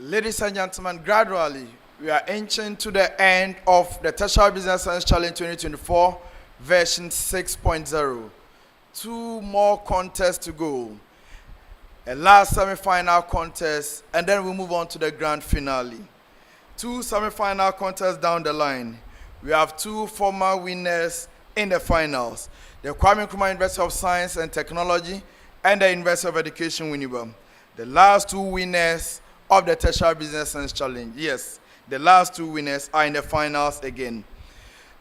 Ladies and gentlemen, gradually we are inching to the end of the Tertiary Business Science Challenge 2024 version 6.0. Two more contests to go. A last semi-final contest, and then we move on to the grand finale. Two semi-final contests down the line. We have two former winners in the finals. The Kwame Nkrumah University of Science and Technology and the University of Education Winneba. The last two winners of the Tertiary Business Science Challenge. Yes, the last two winners are in the finals again.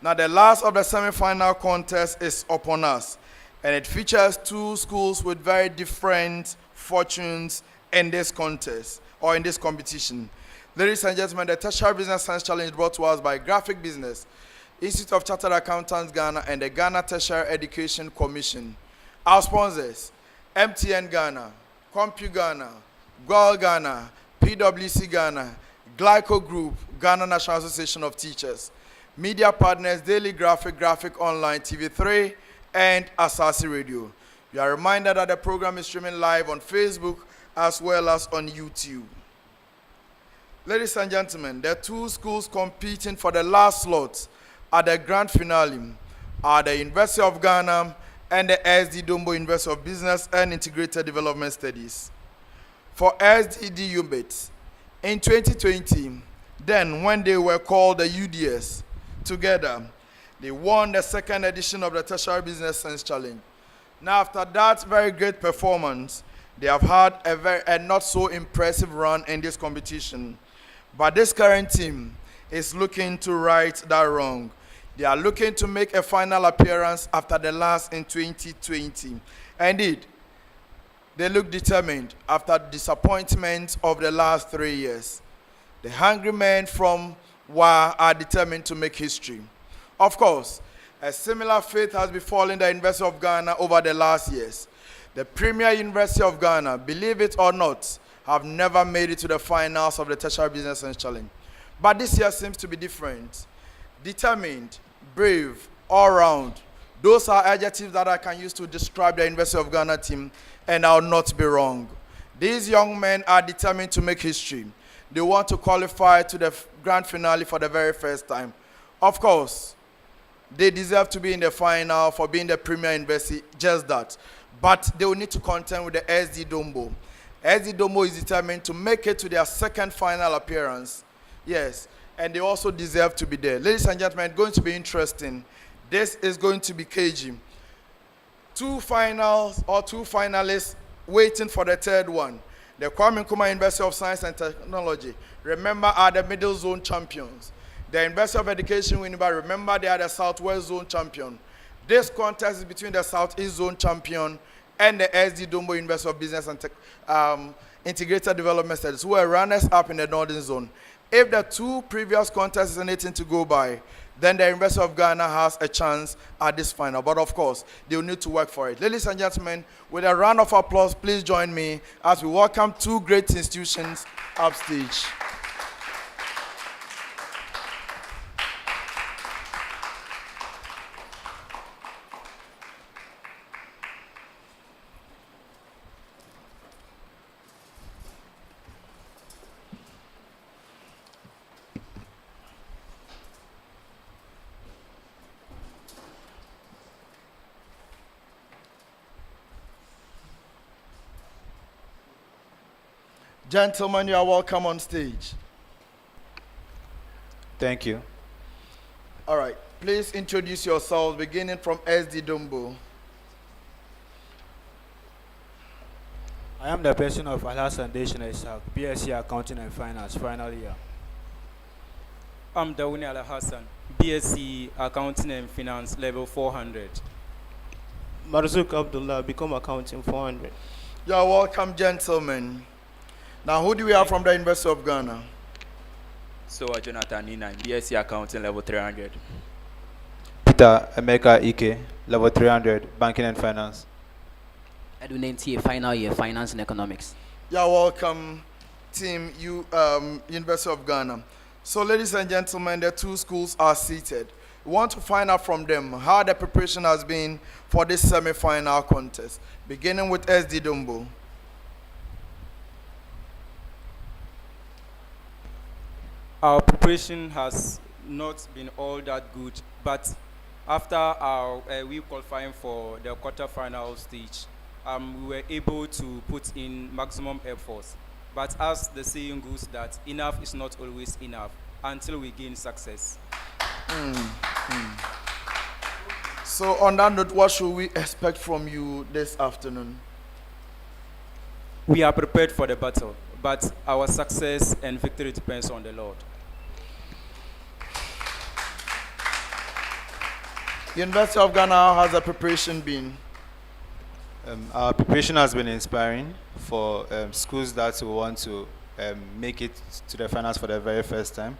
Now the last of the semi-final contest is upon us, and it features two schools with very different fortunes in this contest or in this competition. Ladies and gentlemen, the Tertiary Business Science Challenge is brought to us by Graphic Business, Institute of Chartered Accountants Ghana, and the Ghana Tertiary Education Commission. Our sponsors: MTN Ghana, Compu Ghana, Gual Ghana, PwC Ghana, Glyco Group, Ghana National Association of Teachers. Media partners: Daily Graphic, Graphic Online, TV3, and Asasi Radio. You are reminded that the program is streaming live on Facebook as well as on YouTube. Ladies and gentlemen, the two schools competing for the last slot at the grand finale are the University of Ghana and the SD Dombo University of Business and Integrated Development Studies. For SDD UBIDS, in 2020, then when they were called the UDS, together, they won the second edition of the Tertiary Business Science Challenge. Now, after that very great performance, they have had a not so impressive run in this competition. But this current team is looking to right that wrong. They are looking to make a final appearance after the last in 2020. Indeed, they look determined after disappointment of the last 3 years. The hungry men from WA are determined to make history. Of course, a similar fate has befallen the University of Ghana over the last years. The Premier University of Ghana, believe it or not, have never made it to the finals of the Tertiary Business Science Challenge. But this year seems to be different. Determined, brave, all round. Those are adjectives that I can use to describe the University of Ghana team, and I'll not be wrong. These young men are determined to make history. They want to qualify to the grand finale for the very first time. Of course, they deserve to be in the final for being the premier university, just that. But they will need to contend with the SD Dombo. SD Dombo is determined to make it to their second final appearance. Yes, and they also deserve to be there. Ladies and gentlemen, it's going to be interesting. This is going to be cagey. Two finals or two finalists waiting for the third one. The Kwame Nkrumah University of Science and Technology, remember, are the middle zone champions. The University of Education Winneba, remember, they are the Southwest Zone champion. This contest is between the Southeast Zone champion and the SD Dombo University of Business and Integrated Development Studies, who are runners-up in the Northern Zone. If the two previous contests is anything to go by, then the University of Ghana has a chance at this final. But of course, they will need to work for it. Ladies and gentlemen, with a round of applause, please join me as we welcome two great institutions upstage. Gentlemen, you are welcome on stage. Thank you. All right, please introduce yourselves, beginning from SD Dombo. I am the person of Alhassan Deshina Ishaq, BSc Accounting and Finance, final year. I'm Dawuni Alhassan, BSc Accounting and Finance, level 400. Marzouk Abdullah, become accounting 400. You are welcome, gentlemen. Now, who do we have from the University of Ghana? So, Jonathan Nina, BSc Accounting, level 300. Peter Emeka Ike, level 300, Banking and Finance. Edwin NTA, final year, Finance and Economics. You are welcome, team University of Ghana. So, ladies and gentlemen, the two schools are seated. We want to find out from them how the preparation has been for this semi-final contest, beginning with SD Dombo. Our preparation has not been all that good, but after our we qualifying for the quarterfinal stage, we were able to put in maximum efforts. But as the saying goes, that enough is not always enough until we gain success. So on that note, what should we expect from you this afternoon? We are prepared for the battle, but our success and victory depends on the Lord. University of Ghana, how has the preparation been? Our preparation has been inspiring for schools that will want to make it to the finals for the very first time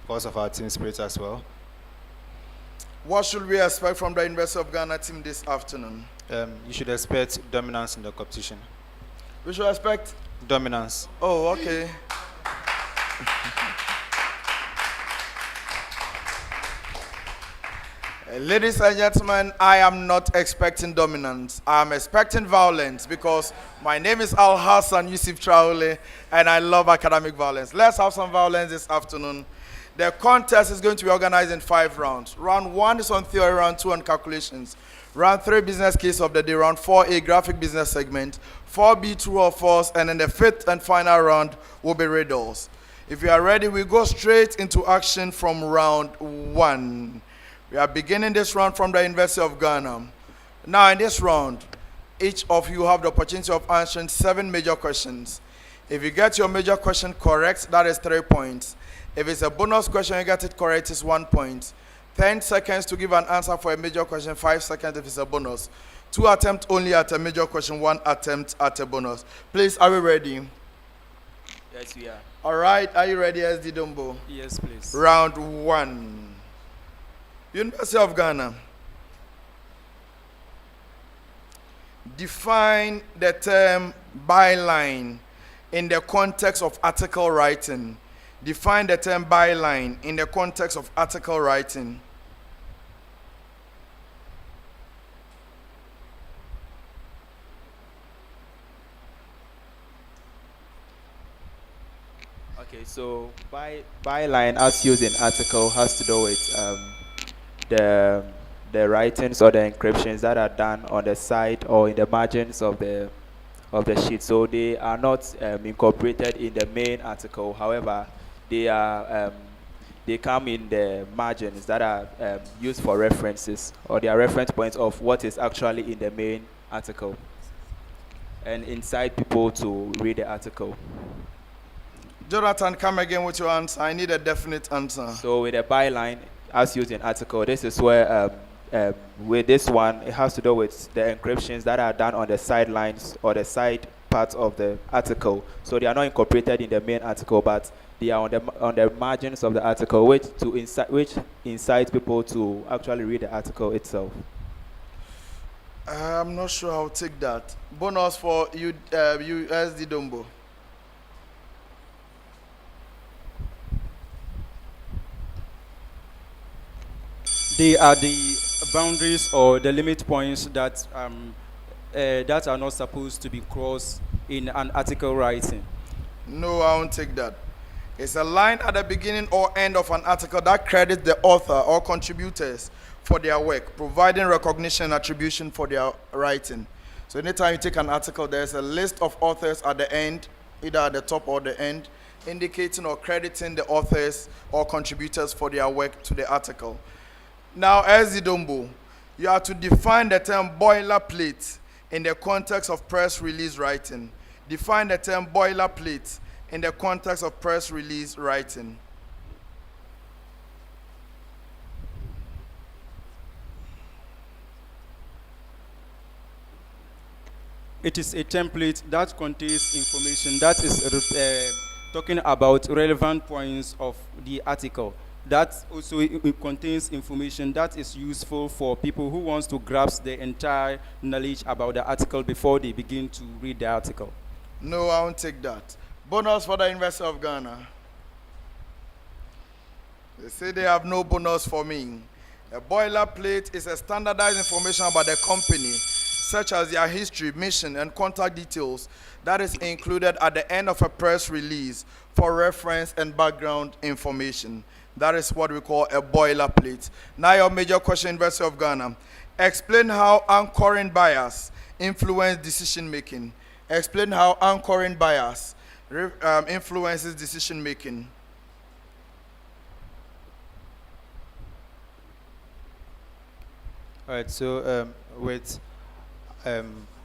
because of our team spirit as well. What should we expect from the University of Ghana team this afternoon? You should expect dominance in the competition. We should expect Dominance. Oh, okay. Ladies and gentlemen, I am not expecting dominance. I am expecting violence because my name is Al Hassan Yusuf Traore and I love academic violence. Let's have some violence this afternoon. The contest is going to be organized in 5 rounds. Round 1 is on theory, round 2 on calculations. Round 3, business case of the day. Round 4, a graphic business segment. 4B, true or false. And then the 5th and final round will be riddles. If you are ready, we go straight into action from round 1. We are beginning this round from the University of Ghana. Now in this round, each of you have the opportunity of answering 7 major questions. If you get your major question correct, that is 3 points. If it's a bonus question, you get it correct, it's 1 point. 10 seconds to give an answer for a major question, 5 seconds if it's a bonus. 2 attempts only at a major question, 1 attempt at a bonus. Please, are we ready? Yes, we are. All right, are you ready, SD Dombo? Yes, please. Round 1. University of Ghana. Define the term byline in the context of article writing. Define the term byline in the context of article writing. Okay, so byline as used in article has to do with the writings or the encryptions that are done on the side or in the margins of the sheet. So they are not incorporated in the main article. However, they come in the margins that are used for references, or they are reference points of what is actually in the main article, and incite people to read the article. Jonathan, come again with your answer. I need a definite answer. So with a byline as used in article, this is where with this one, it has to do with the encryptions that are done on the sidelines or the side parts of the article. So they are not incorporated in the main article, but they are on the margins of the article, which incite people to actually read the article itself. I'm not sure I'll take that. Bonus for you, SD Dombo. They are the boundaries or the limit points that that are not supposed to be crossed in an article writing. No, I won't take that. It's a line at the beginning or end of an article that credits the author or contributors for their work, providing recognition and attribution for their writing. So anytime you take an article, there's a list of authors at the end, either at the top or the end, indicating or crediting the authors or contributors for their work to the article. Now, as Dombo, you have to define the term boilerplate in the context of press release writing. Define the term boilerplate in the context of press release writing. It is a template that contains information that is talking about relevant points of the article. That also it contains information that is useful for people who wants to grasp the entire knowledge about the article before they begin to read the article. No, I won't take that. Bonus for the University of Ghana. They say they have no bonus for me. A boilerplate is a standardized information about the company, such as their history, mission, and contact details that is included at the end of a press release for reference and background information. That is what we call a boilerplate. Now your major question, University of Ghana. Explain how anchoring bias influence decision making. Explain how anchoring bias influences decision making. All right, so with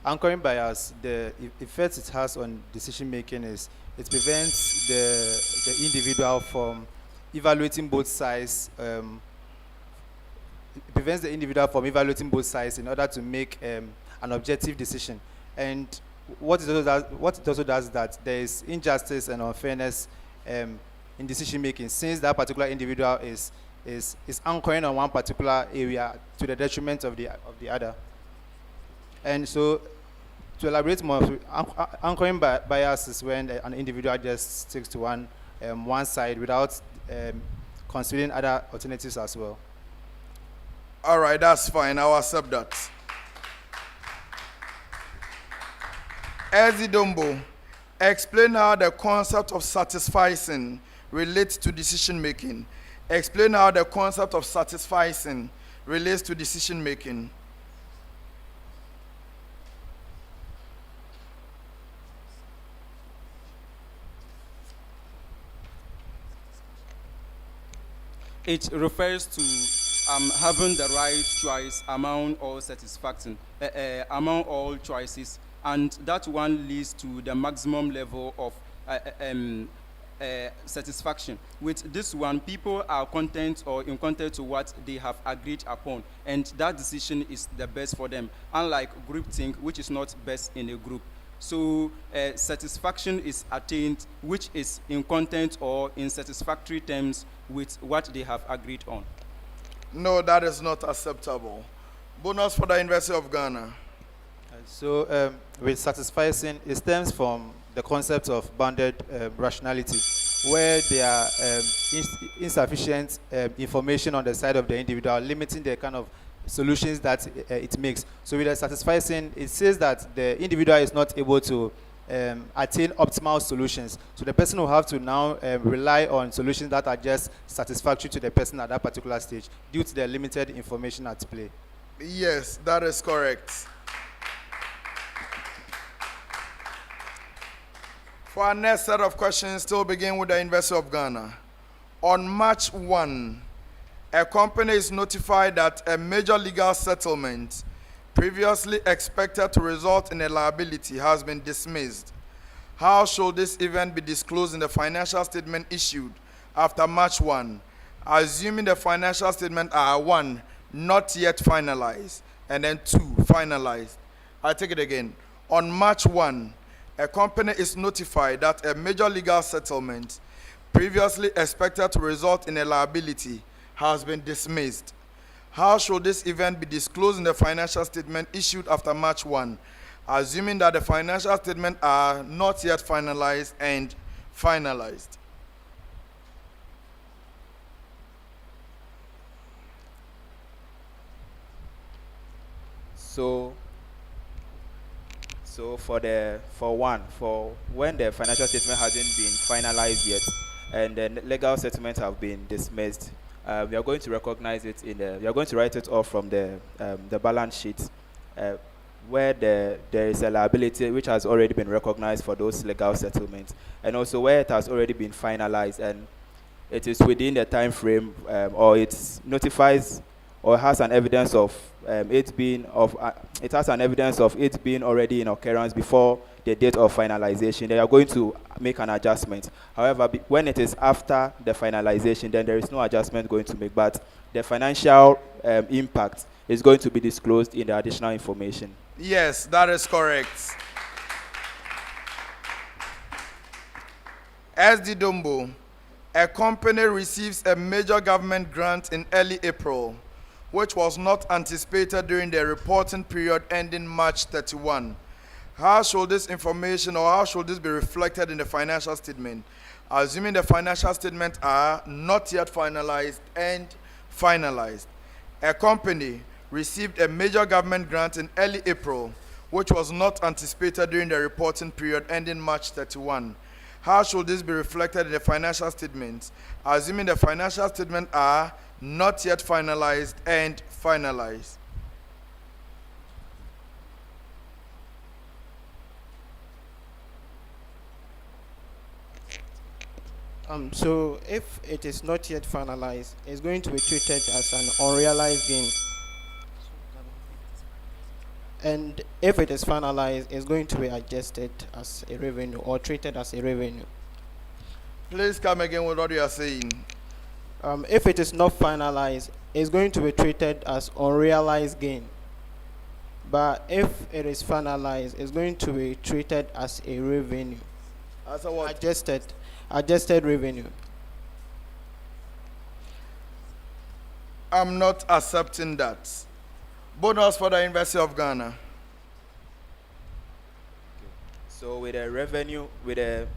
anchoring bias, the effect it has on decision making is it prevents the individual from evaluating both sides. It prevents the individual from evaluating both sides in order to make an objective decision. And what it also does is that there is injustice and unfairness in decision making, since that particular individual is anchoring on one particular area to the detriment of the other. And so, to elaborate more, anchoring bias is when an individual just sticks to one side without considering other alternatives as well. All right, that's fine. I'll accept that. Dombo, explain how the concept of satisficing relates to decision making. Explain how the concept of satisficing relates to decision making. It refers to having the right choice among all among all choices, and that one leads to the maximum level of satisfaction. With this one, people are content or in content to what they have agreed upon, and that decision is the best for them, unlike groupthink, which is not best in a group. So satisfaction is attained, which is in content or in satisfactory terms with what they have agreed on. No, that is not acceptable. Bonus for the University of Ghana. So with satisficing, it stems from the concept of bounded rationality, where there are insufficient information on the side of the individual, limiting the kind of solutions that it makes. So with the satisficing, it says that the individual is not able to attain optimal solutions. So the person will have to now rely on solutions that are just satisfactory to the person at that particular stage due to the limited information at play. Yes, that is correct. For our next set of questions, still begin with the University of Ghana. On March 1, a company is notified that a major legal settlement previously expected to result in a liability has been dismissed. How should this event be disclosed in the financial statement issued after March 1, assuming the financial statement are 1, not yet finalized, and then 2, finalized? I take it again. On March 1, a company is notified that a major legal settlement previously expected to result in a liability has been dismissed. How should this event be disclosed in the financial statement issued after March 1, assuming that the financial statements are not yet finalized and finalized? So for when the financial statement hasn't been finalized yet and the legal settlements have been dismissed, we are going to recognize it we are going to write it off from the balance sheet, where there is a liability which has already been recognized for those legal settlements, and also where it has already been finalized and it is within the time frame, or it notifies or has an evidence of it has an evidence of it being already in occurrence before the date of finalization. They are going to make an adjustment. However, when it is after the finalization, then there is no adjustment going to make, but the financial impact is going to be disclosed in the additional information. Yes, that is correct. Dombo, a company receives a major government grant in early April, which was not anticipated during the reporting period ending March 31. How should this information or how should this be reflected in the financial statement, assuming the financial statements are not yet finalized and finalized? A company received a major government grant in early April, which was not anticipated during the reporting period ending March 31. How should this be reflected in the financial statements, assuming the financial statements are not yet finalized and finalized? So if it is not yet finalized, it's going to be treated as an unrealized gain. And if it is finalized, it's going to be adjusted as a revenue or treated as a revenue. Please come again with what you are saying. If it is not finalized, it's going to be treated as unrealized gain. But if it is finalized, it's going to be treated as a revenue. As a what? Adjusted revenue. I'm not accepting that. Bonus for the University of Ghana. So with the revenue, with the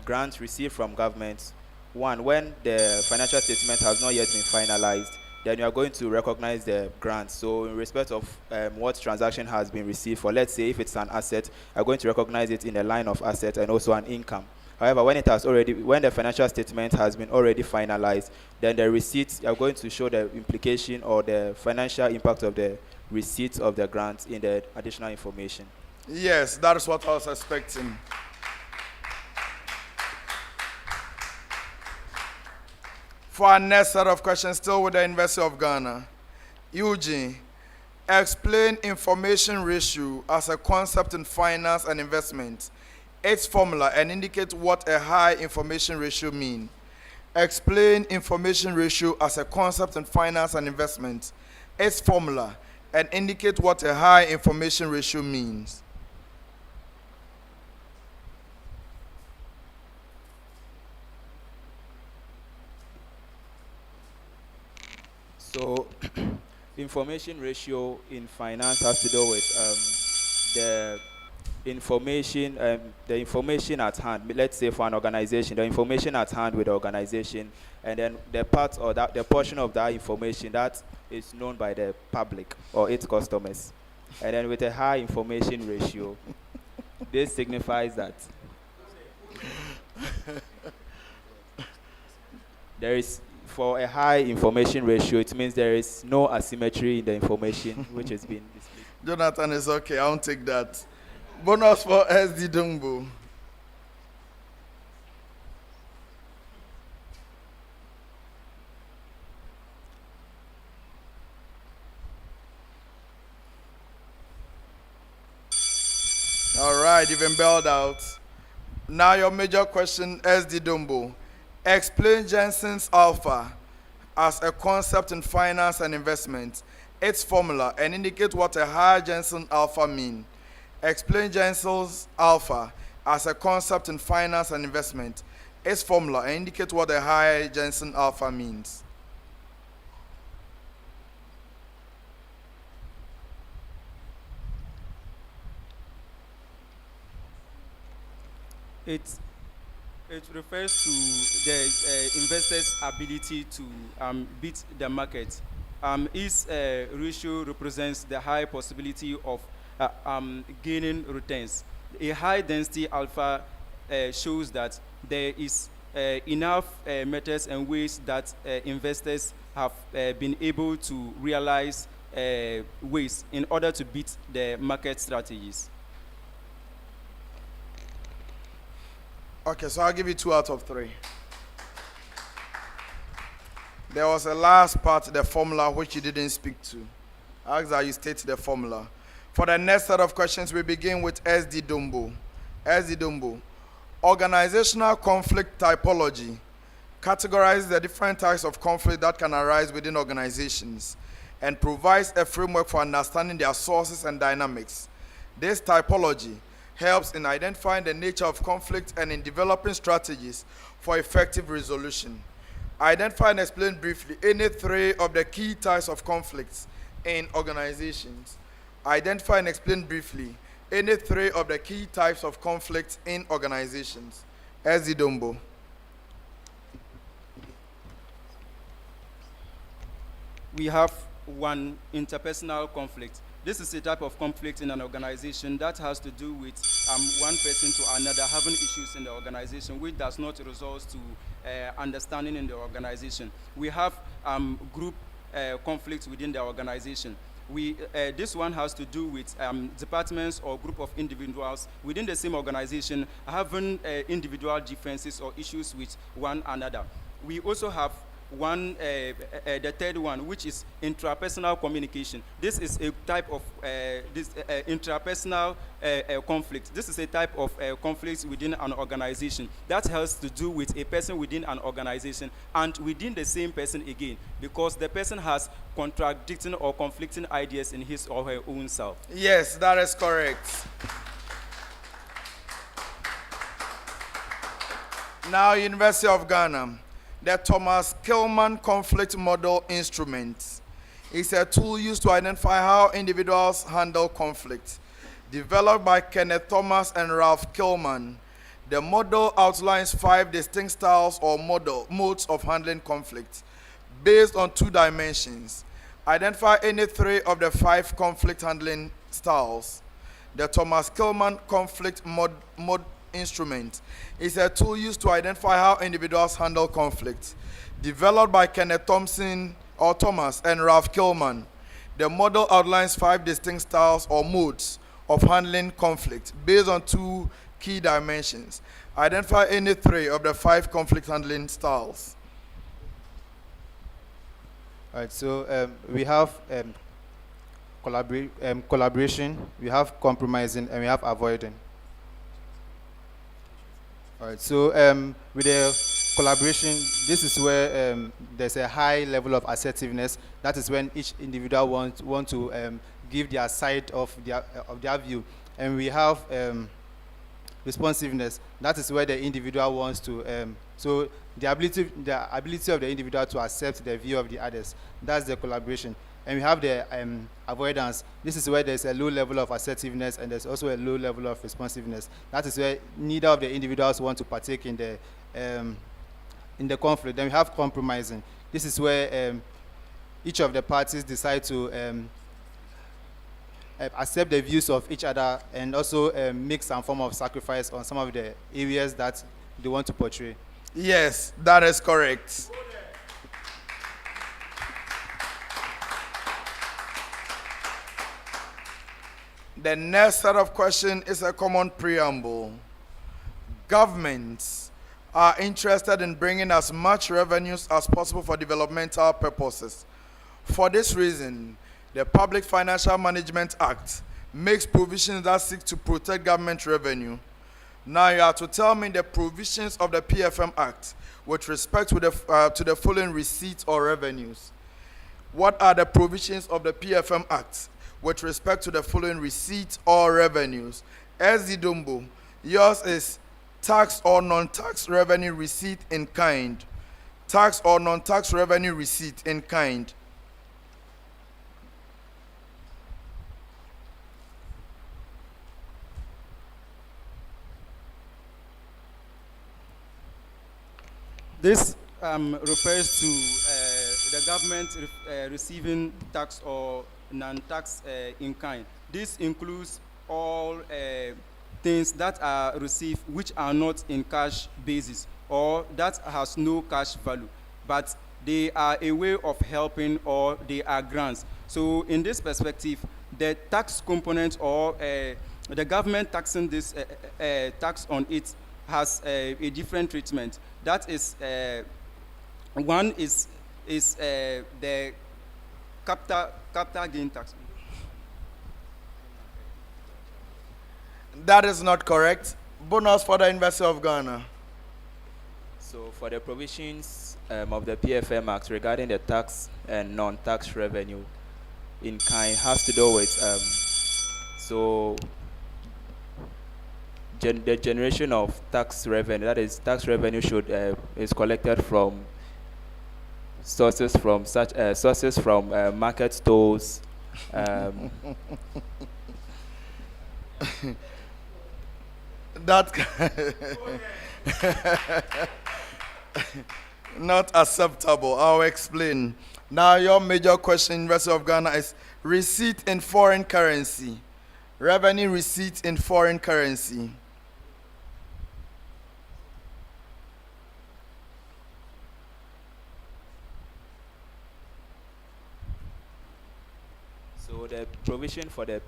grants received from government, one, when the financial statement has not yet been finalized, then you are going to recognize the grant. So in respect of what transaction has been received for, let's say if it's an asset, you are going to recognize it in a line of asset and also an income. However, when the financial statement has been already finalized, then the receipts are going to show the implication or the financial impact of the receipts of the grant in the additional information. Yes, that is what I was expecting. For our next set of questions, still with the University of Ghana. Eugene, explain information ratio as a concept in finance and investment, its formula, and indicate what a high information ratio means. Explain information ratio as a concept in finance and investment, its formula, and indicate what a high information ratio means. So, information ratio in finance has to do with the information at hand. Let's say for an organization, the information at hand with the organization, and then the part or the portion of that information that is known by the public or its customers. And then with a high information ratio, this signifies that there is, for a high information ratio, it means there is no asymmetry in the information which has been displayed. Jonathan is okay, I won't take that. Bonus for SD Dombo. All right, you've been bailed out. Now your major question, SD Dombo. Explain Jensen's alpha as a concept in finance and investment, its formula, and indicate what a high Jensen alpha means. Explain Jensen's alpha as a concept in finance and investment, its formula, and indicate what a high Jensen alpha means. It refers to the investor's ability to beat the market. Its ratio represents the high possibility of gaining returns. A high density alpha shows that there is enough methods and ways that investors have been able to realize ways in order to beat the market strategies. Okay, so I'll give you 2 out of 3. There was a last part, the formula, which you didn't speak to. I asked that you state the formula. For the next set of questions, we begin with SD Dombo. SD Dombo. Organizational conflict typology categorizes the different types of conflict that can arise within organizations and provides a framework for understanding their sources and dynamics. This typology helps in identifying the nature of conflict and in developing strategies for effective resolution. Identify and explain briefly any 3 of the key types of conflicts in organizations. Identify and explain briefly any 3 of the key types of conflicts in organizations. SD Dombo. We have 1, interpersonal conflict. This is a type of conflict in an organization that has to do with one person to another having issues in the organization, which does not result to understanding in the organization. We have group conflicts within the organization. This one has to do with departments or group of individuals within the same organization having individual differences or issues with one another. We also have the third one, which is intrapersonal communication. This is a type of intrapersonal conflict. This is a type of conflict within an organization that has to do with a person within an organization and within the same person again, because the person has contradicting or conflicting ideas in his or her own self. Yes, that is correct. Now, University of Ghana. The Thomas Kilman Conflict Model Instrument is a tool used to identify how individuals handle conflict. Developed by Kenneth Thomas and Ralph Kilman, the model outlines 5 distinct styles or modes of handling conflict based on 2 dimensions. Identify any 3 of the 5 conflict handling styles. The Thomas Kilman Conflict Model Instrument is a tool used to identify how individuals handle conflict. Developed by Kenneth Thomas and Ralph Kilman, the model outlines 5 distinct styles or modes of handling conflict based on 2 key dimensions. Identify any 3 of the 5 conflict handling styles. All right, so we have collaboration, we have compromising, and we have avoiding. All right, so with the collaboration, this is where there's a high level of assertiveness. That is when each individual want to give their side of their view. And we have responsiveness. That is where the individual wants to, so the ability of the individual to accept the view of the others. That's the collaboration. And we have the avoidance. This is where there's a low level of assertiveness and there's also a low level of responsiveness. That is where neither of the individuals want to partake in the conflict. Then we have compromising. This is where each of the parties decide to accept the views of each other and also make some form of sacrifice on some of the areas that they want to portray. Yes, that is correct. The next set of questions is a common preamble. Governments are interested in bringing as much revenues as possible for developmental purposes. For this reason, the Public Financial Management Act makes provisions that seek to protect government revenue. Now you have to tell me the provisions of the PFM Act with respect to the following receipts or revenues. What are the provisions of the PFM Act with respect to the following receipts or revenues? SD Dombo, yours is tax or non-tax revenue receipt in kind. Tax or non-tax revenue receipt in kind. This refers to the government receiving tax or non-tax in kind. This includes all things that are received which are not in cash basis or that has no cash value, but they are a way of helping or they are grants. So in this perspective, the tax component or the government taxing this tax on it has a different treatment. That is, one is the capital gain tax. That is not correct. Bonus for the University of Ghana. So for the provisions of the PFM Act regarding the tax and non-tax revenue in kind has to do with the generation of tax revenue. That is, tax revenue is collected from sources from market stalls. That not acceptable. I'll explain. Now your major question, University of Ghana, is Receipt in foreign currency. Revenue receipt in foreign currency. So the provision for the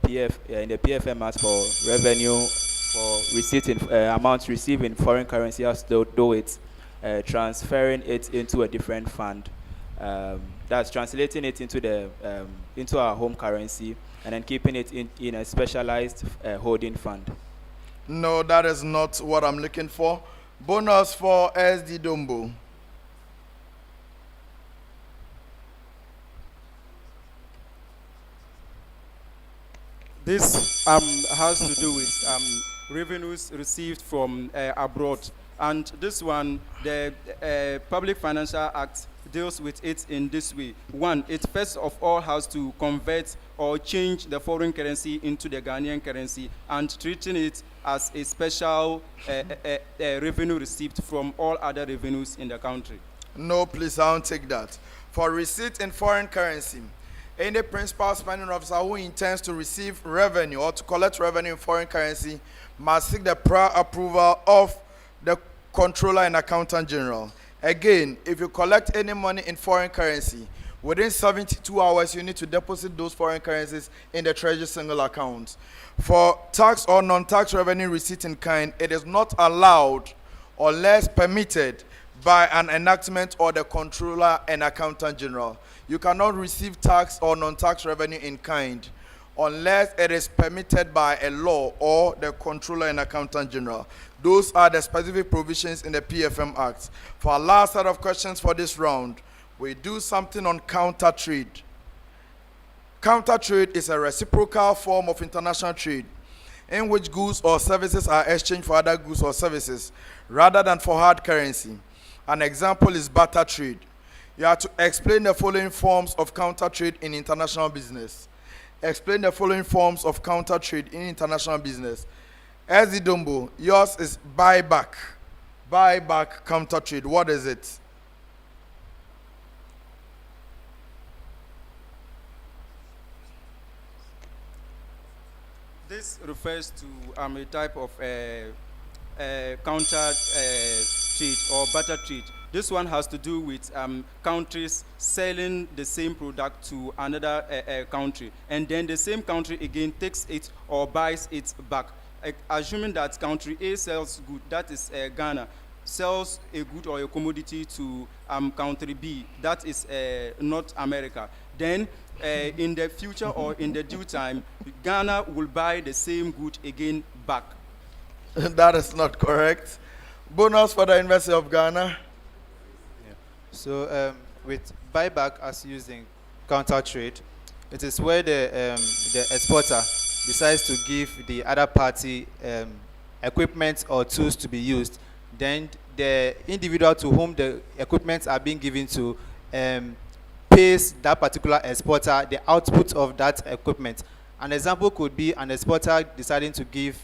in the PFM Act for revenue for receipt in amounts received in foreign currency has to do with transferring it into a different fund. That's translating it into the into our home currency and then keeping it in a specialized holding fund. No, that is not what I'm looking for. Bonus for SD Dombo. This has to do with revenues received from abroad, and this one, the Public Financial Act deals with it in this way. One, it first of all has to convert or change the foreign currency into the Ghanaian currency and treating it as a special revenue received from all other revenues in the country. No, please, I won't take that. For receipt in foreign currency, any principal spending officer who intends to receive revenue or to collect revenue in foreign currency must seek the prior approval of the Controller and Accountant General. Again, if you collect any money in foreign currency, within 72 hours, you need to deposit those foreign currencies in the Treasury single account. For tax or non-tax revenue receipt in kind, it is not allowed or less permitted by an enactment or the Controller and Accountant General. You cannot receive tax or non-tax revenue in kind unless it is permitted by a law or the Controller and Accountant General. Those are the specific provisions in the PFM Act. For our last set of questions for this round, we do something on counter trade. Counter trade is a reciprocal form of international trade in which goods or services are exchanged for other goods or services rather than for hard currency. An example is barter trade. You have to explain the following forms of counter trade in international business. Explain the following forms of counter trade in international business. SD Dombo, yours is buyback. Buyback counter trade. What is it? This refers to a type of counter trade or barter trade. This one has to do with countries selling the same product to another country, and then the same country again takes it or buys it back. Assuming that country A sells good, that is Ghana, sells a good or a commodity to country B, that is North America. Then in the future or in the due time, Ghana will buy the same good again back. That is not correct. Bonus for the University of Ghana. So with buyback as used in counter trade, it is where the exporter decides to give the other party equipment or tools to be used. Then the individual to whom the equipment are being given to pays that particular exporter the output of that equipment. An example could be an exporter deciding to give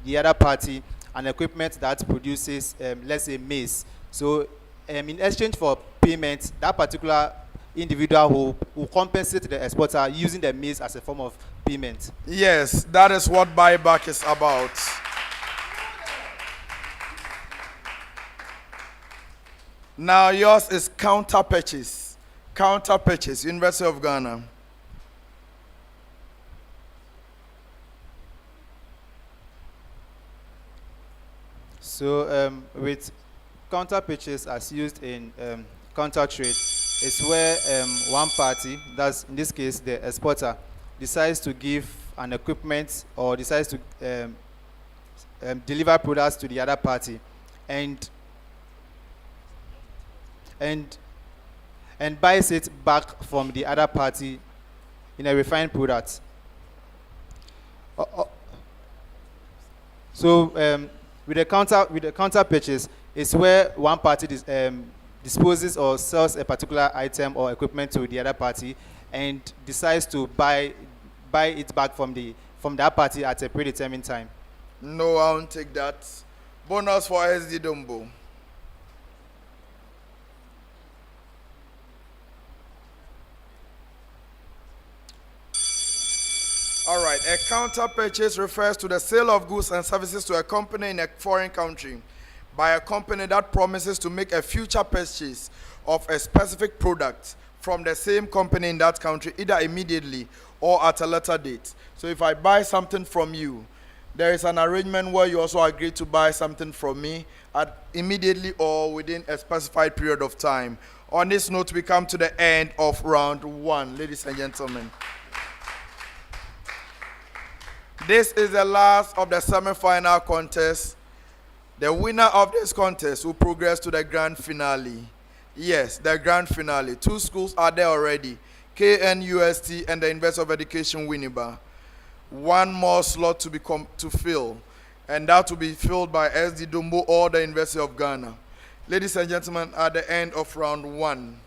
the other party an equipment that produces, let's say, maize. So in exchange for payment, that particular individual will compensate the exporter using the maize as a form of payment. Yes, that is what buyback is about. Now yours is counter purchase. Counter purchase, University of Ghana. So with counter purchase as used in counter trade, is where one party, that's in this case the exporter, decides to give an equipment or decides to deliver products to the other party, and buys it back from the other party in a refined product. So with the counter purchase is where one party disposes or sells a particular item or equipment to the other party and decides to buy it back from that party at a predetermined time. No, I won't take that. Bonus for SD Dombo. A counter purchase refers to the sale of goods and services to a company in a foreign country by a company that promises to make a future purchase of a specific product from the same company in that country, either immediately or at a later date. So if I buy something from you, there is an arrangement where you also agree to buy something from me immediately or within a specified period of time. On this note, we come to the end of round 1, ladies and gentlemen. This is the last of the semi-final contest. The winner of this contest will progress to the grand finale. Yes, the grand finale. 2 schools are there already, KNUST and the University of Education Winneba. 1 more slot to fill, and that will be filled by SD Dombo or the University of Ghana. Ladies and gentlemen, at the end of round 1.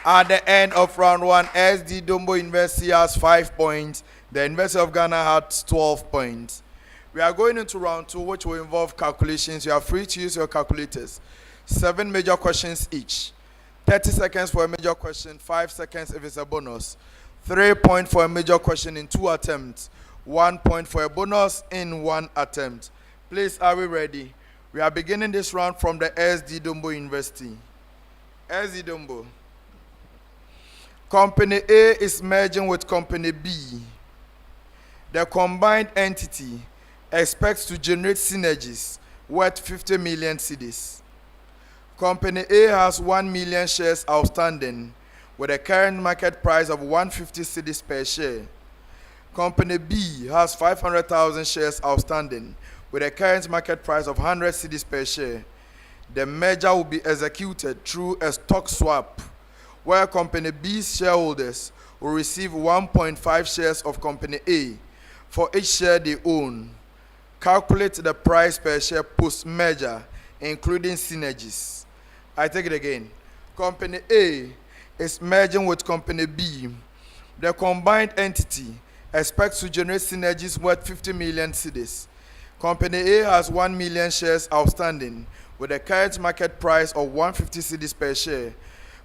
At the end of round 1, SD Dombo University has 5 points. The University of Ghana had 12 points. We are going into round 2, which will involve calculations. You are free to use your calculators. 7 major questions each. 30 seconds for a major question, 5 seconds if it's a bonus. 3 points for a major question in 2 attempts. 1 point for a bonus in 1 attempt. Please, are we ready? We are beginning this round from the SD Dombo University. SD Dombo. Company A is merging with Company B. The combined entity expects to generate synergies worth 50 million cedis. Company A has 1 million shares outstanding with a current market price of 150 cedis per share. Company B has 500,000 shares outstanding with a current market price of 100 cedis per share. The merger will be executed through a stock swap where Company B's shareholders will receive 1.5 shares of Company A for each share they own. Calculate the price per share post-merger, including synergies. I take it again. Company A is merging with Company B. The combined entity expects to generate synergies worth 50 million cedis. Company A has 1 million shares outstanding with a current market price of 150 cedis per share.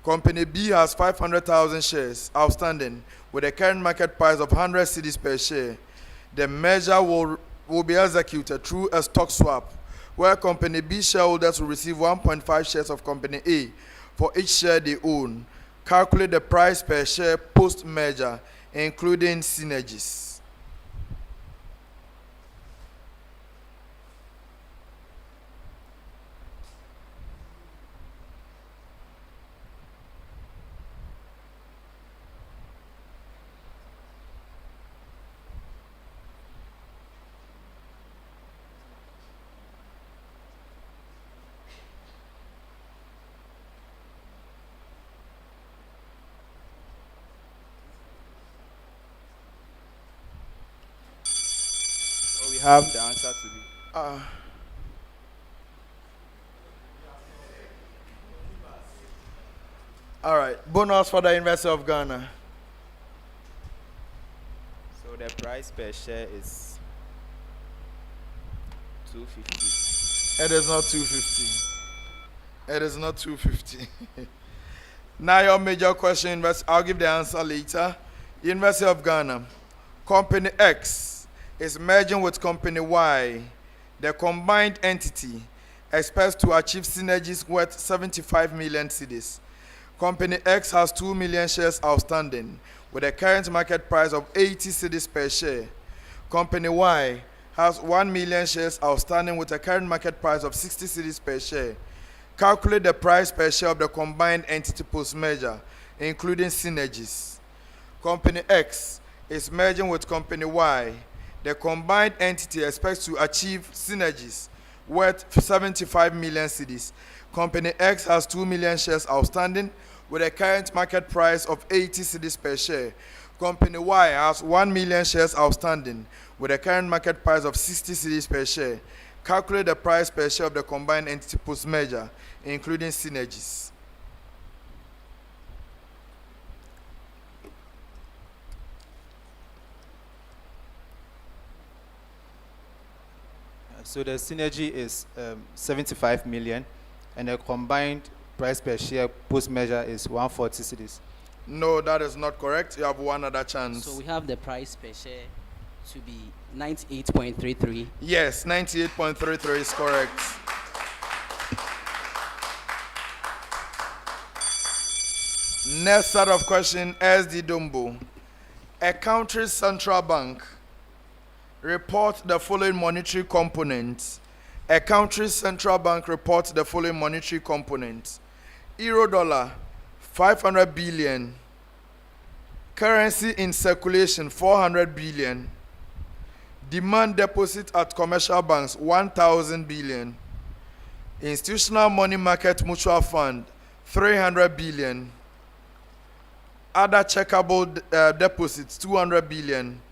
Company B has 500,000 shares outstanding with a current market price of 100 cedis per share. The measure will be executed through a stock swap where Company B shareholders will receive 1.5 shares of Company A for each share they own. Calculate the price per share post-merger, including synergies. So we have the answer to be. All right, bonus for the University of Ghana. So the price per share is 250. It is not 250. It is not 250. Now your major question, I'll give the answer later. University of Ghana. Company X is merging with Company Y. The combined entity expects to achieve synergies worth 75 million cedis. Company X has 2 million shares outstanding with a current market price of 80 cedis per share. Company Y has 1 million shares outstanding with a current market price of 60 cedis per share. Calculate the price per share of the combined entity post-merger, including synergies. Company X is merging with Company Y. The combined entity expects to achieve synergies worth 75 million cedis. Company X has 2 million shares outstanding with a current market price of 80 cedis per share. Company Y has 1 million shares outstanding with a current market price of 60 cedis per share. Calculate the price per share of the combined entity post-merger, including synergies. So the synergy is 75 million, and the combined price per share post measure is 140 cedis. No, that is not correct. You have one other chance. So we have the price per share to be 98.33. Yes, 98.33 is correct. Next set of question, SD Dombo. A country's central bank report the following monetary components. A country's central bank reports the following monetary components. Euro dollar, 500 billion. Currency in circulation, 400 billion. Demand deposit at commercial banks, 1,000 billion. Institutional money market mutual fund, 300 billion. Other checkable deposits, 200 billion.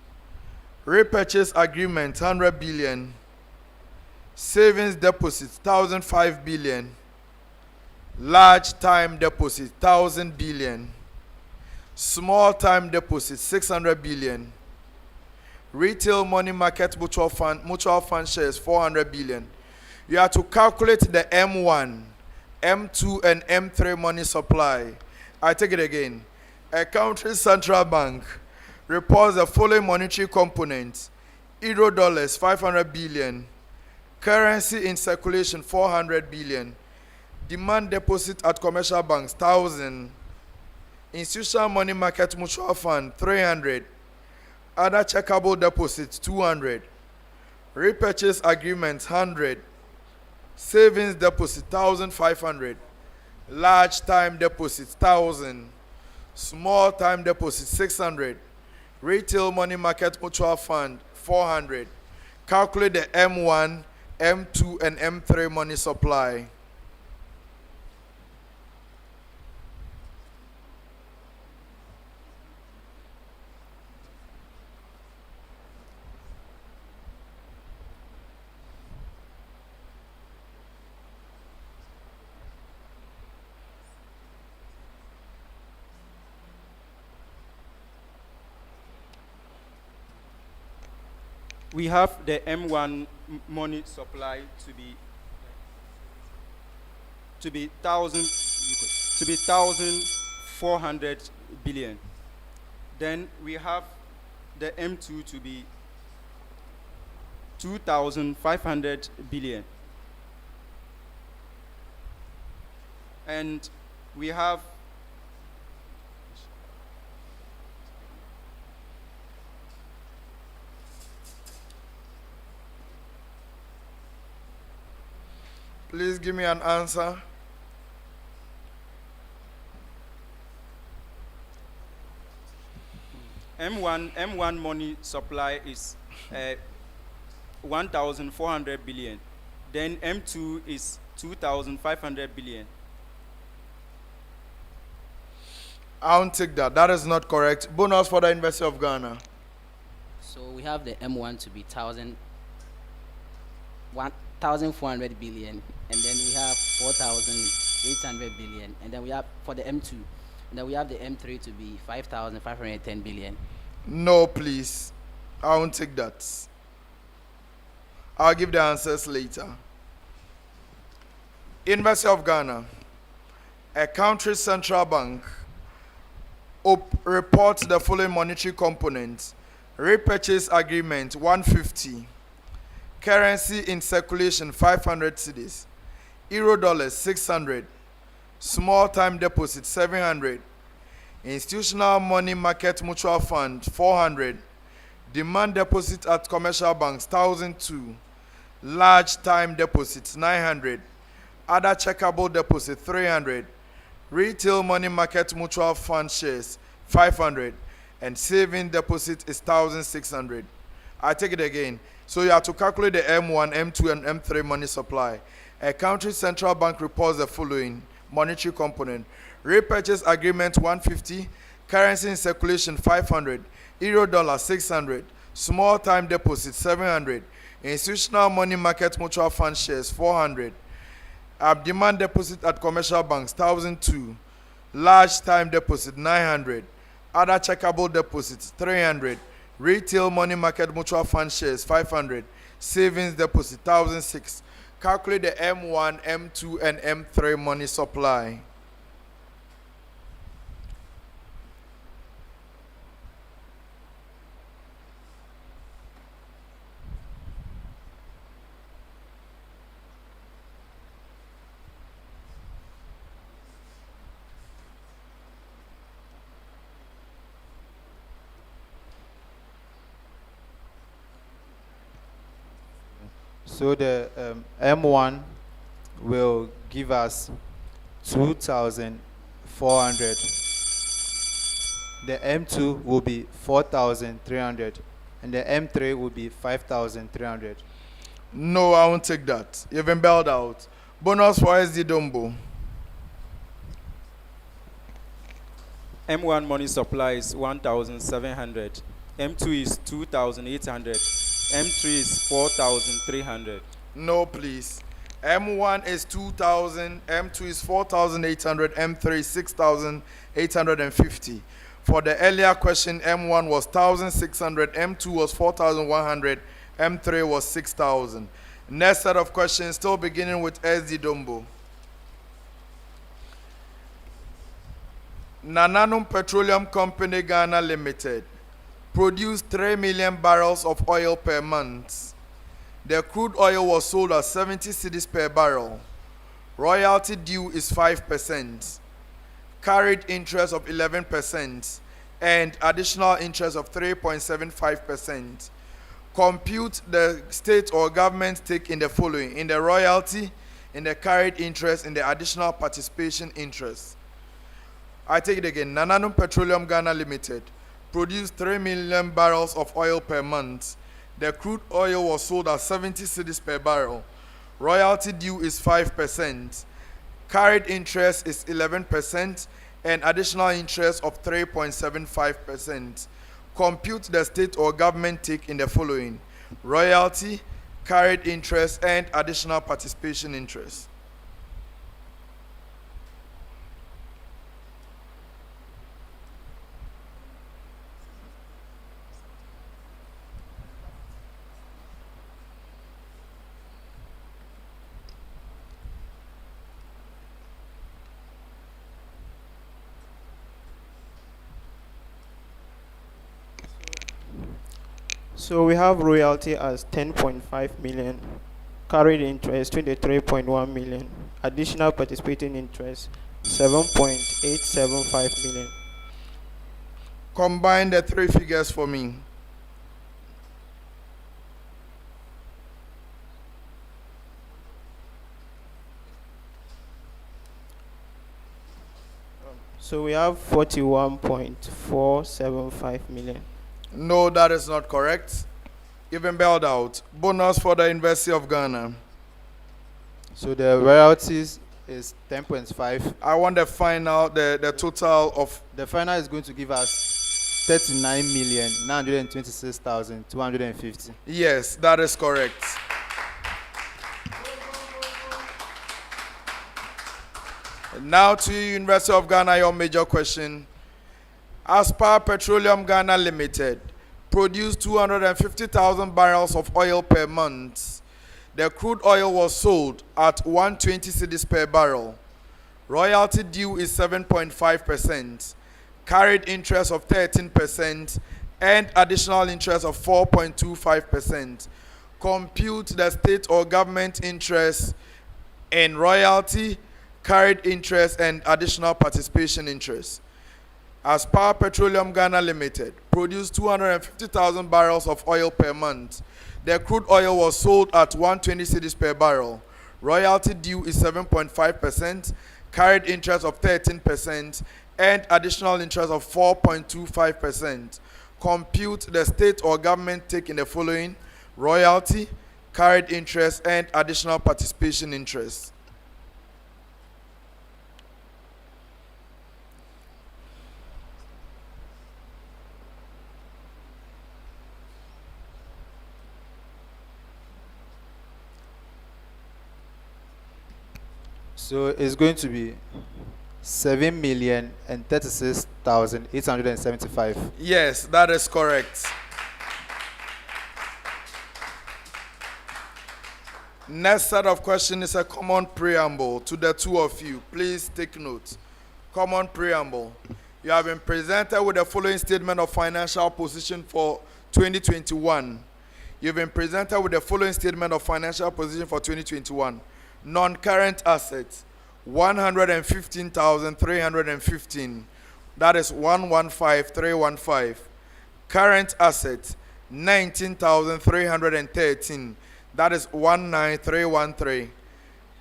Repurchase agreement, 100 billion. Savings deposits, 1,005 billion. Large time deposit, 1,000 billion. Small time deposit, 600 billion. Retail money market mutual fund shares, 400 billion. You have to calculate the M1, M2, and M3 money supply. I take it again. A country's central bank reports the following monetary components. Euro dollars, 500 billion. Currency in circulation, 400 billion. Demand deposit at commercial banks, 1,000. Institutional money market mutual fund, 300. Other checkable deposits, 200. Repurchase agreements, 100. Savings deposit, 1,500. Large time deposits, 1,000. Small time deposits, 600. Retail money market mutual fund, 400. Calculate the M1, M2, and M3 money supply. We have the M1 money supply to be 1,400 billion. Then we have the M2 to be 2,500 billion. And we have Please give me an answer. M1 money supply is 1,400 billion. Then M2 is 2,500 billion. I won't take that. That is not correct. Bonus for the University of Ghana. So we have the M1 to be 1,400 billion, and then we have 4,800 billion, and then we have for the M2, and then we have the M3 to be 5,510 billion. No, please. I won't take that. I'll give the answers later. University of Ghana. A country's central bank reports the following monetary components. Repurchase agreement, 150. Currency in circulation, 500 cedis. Euro dollars, 600. Small time deposit, 700. Institutional money market mutual fund, 400. Demand deposit at commercial banks, 1,002. Large time deposits, 900. Other checkable deposit, 300. Retail money market mutual fund shares, 500. And saving deposit is 1,600. I take it again. So you have to calculate the M1, M2, and M3 money supply. A country's central bank reports the following monetary component. Repurchase agreement, 150. Currency in circulation, 500. Euro dollar, 600. Small time deposit, 700. Institutional money market mutual fund shares, 400. Demand deposit at commercial banks, 1,002. Large time deposit, 900. Other checkable deposits, 300. Retail money market mutual fund shares, 500. Savings deposit 1,006. Calculate the M1, M2, and M3 money supply. So the M1 will give us 2,400. The M2 will be 4,300, and the M3 will be 5,300. No, I won't take that. You've been bailed out. Bonus for SD Dombo. M1 money supply is 1,700. M2 is 2,800. M3 is 4,300. No, please. M1 is 2,000, M2 is 4,800, M3 is 6,850. For the earlier question, M1 was 1,600, M2 was 4,100, M3 was 6,000. Next set of questions, still beginning with SD Dombo. Nananum Petroleum Company Ghana Limited produced 3 million barrels of oil per month. The crude oil was sold at 70 cedis per barrel. Royalty due is 5%. Carried interest of 11% and additional interest of 3.75%. Compute the state or government stake in the following: in the royalty, in the carried interest, in the additional participation interest. I take it again. Nananum Petroleum Ghana Limited produced 3 million barrels of oil per month. The crude oil was sold at 70 cedis per barrel. Royalty due is 5%. Carried interest is 11% and additional interest of 3.75%. Compute the state or government take in the following: royalty, carried interest, and additional participation interest. So we have royalty as 10.5 million, carried interest 23.1 million, additional participating interest 7.875 million. Combine the three figures for me. So we have 41.475 million. No, that is not correct. You've been bailed out. Bonus for the University of Ghana. So the royalties is 10.5. I want the final, the total of. The final is going to give us 39,926,250. Yes, that is correct. Now to University of Ghana, your major question. Aspire Petroleum Ghana Limited produced 250,000 barrels of oil per month. The crude oil was sold at 120 cedis per barrel. Royalty due is 7.5%. Carried interest of 13% and additional interest of 4.25%. Compute the state or government interest in royalty, carried interest, and additional participation interest. Aspire Petroleum Ghana Limited produced 250,000 barrels of oil per month. The crude oil was sold at 120 cedis per barrel. Royalty due is 7.5%, carried interest of 13%, and additional interest of 4.25%. Compute the state or government take in the following: royalty, carried interest, and additional participation interest. So it's going to be 7,036,875. Yes, that is correct. Next set of questions is a common preamble to the two of you. Please take note. Common preamble. You have been presented with the following statement of financial position for 2021. You've been presented with the following statement of financial position for 2021. Non-current assets, 115,315. That is 115,315. Current assets, 19,313. That is 19313.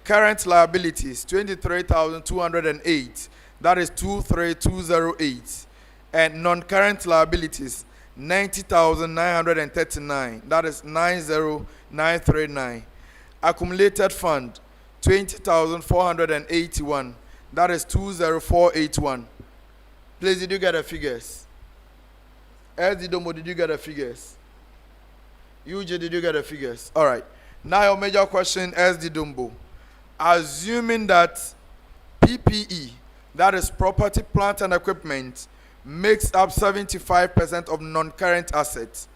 Current liabilities, 23,208. That is 23208. And non-current liabilities, 90,939. That is 90939. Accumulated fund, 20,481. That is 20481. Please, did you get the figures? Dombo, did you get the figures? UJ, did you get the figures? All right. Now your major question, Dombo. Assuming that PPE, that is property, plant, and equipment, makes up 75% of non-current assets,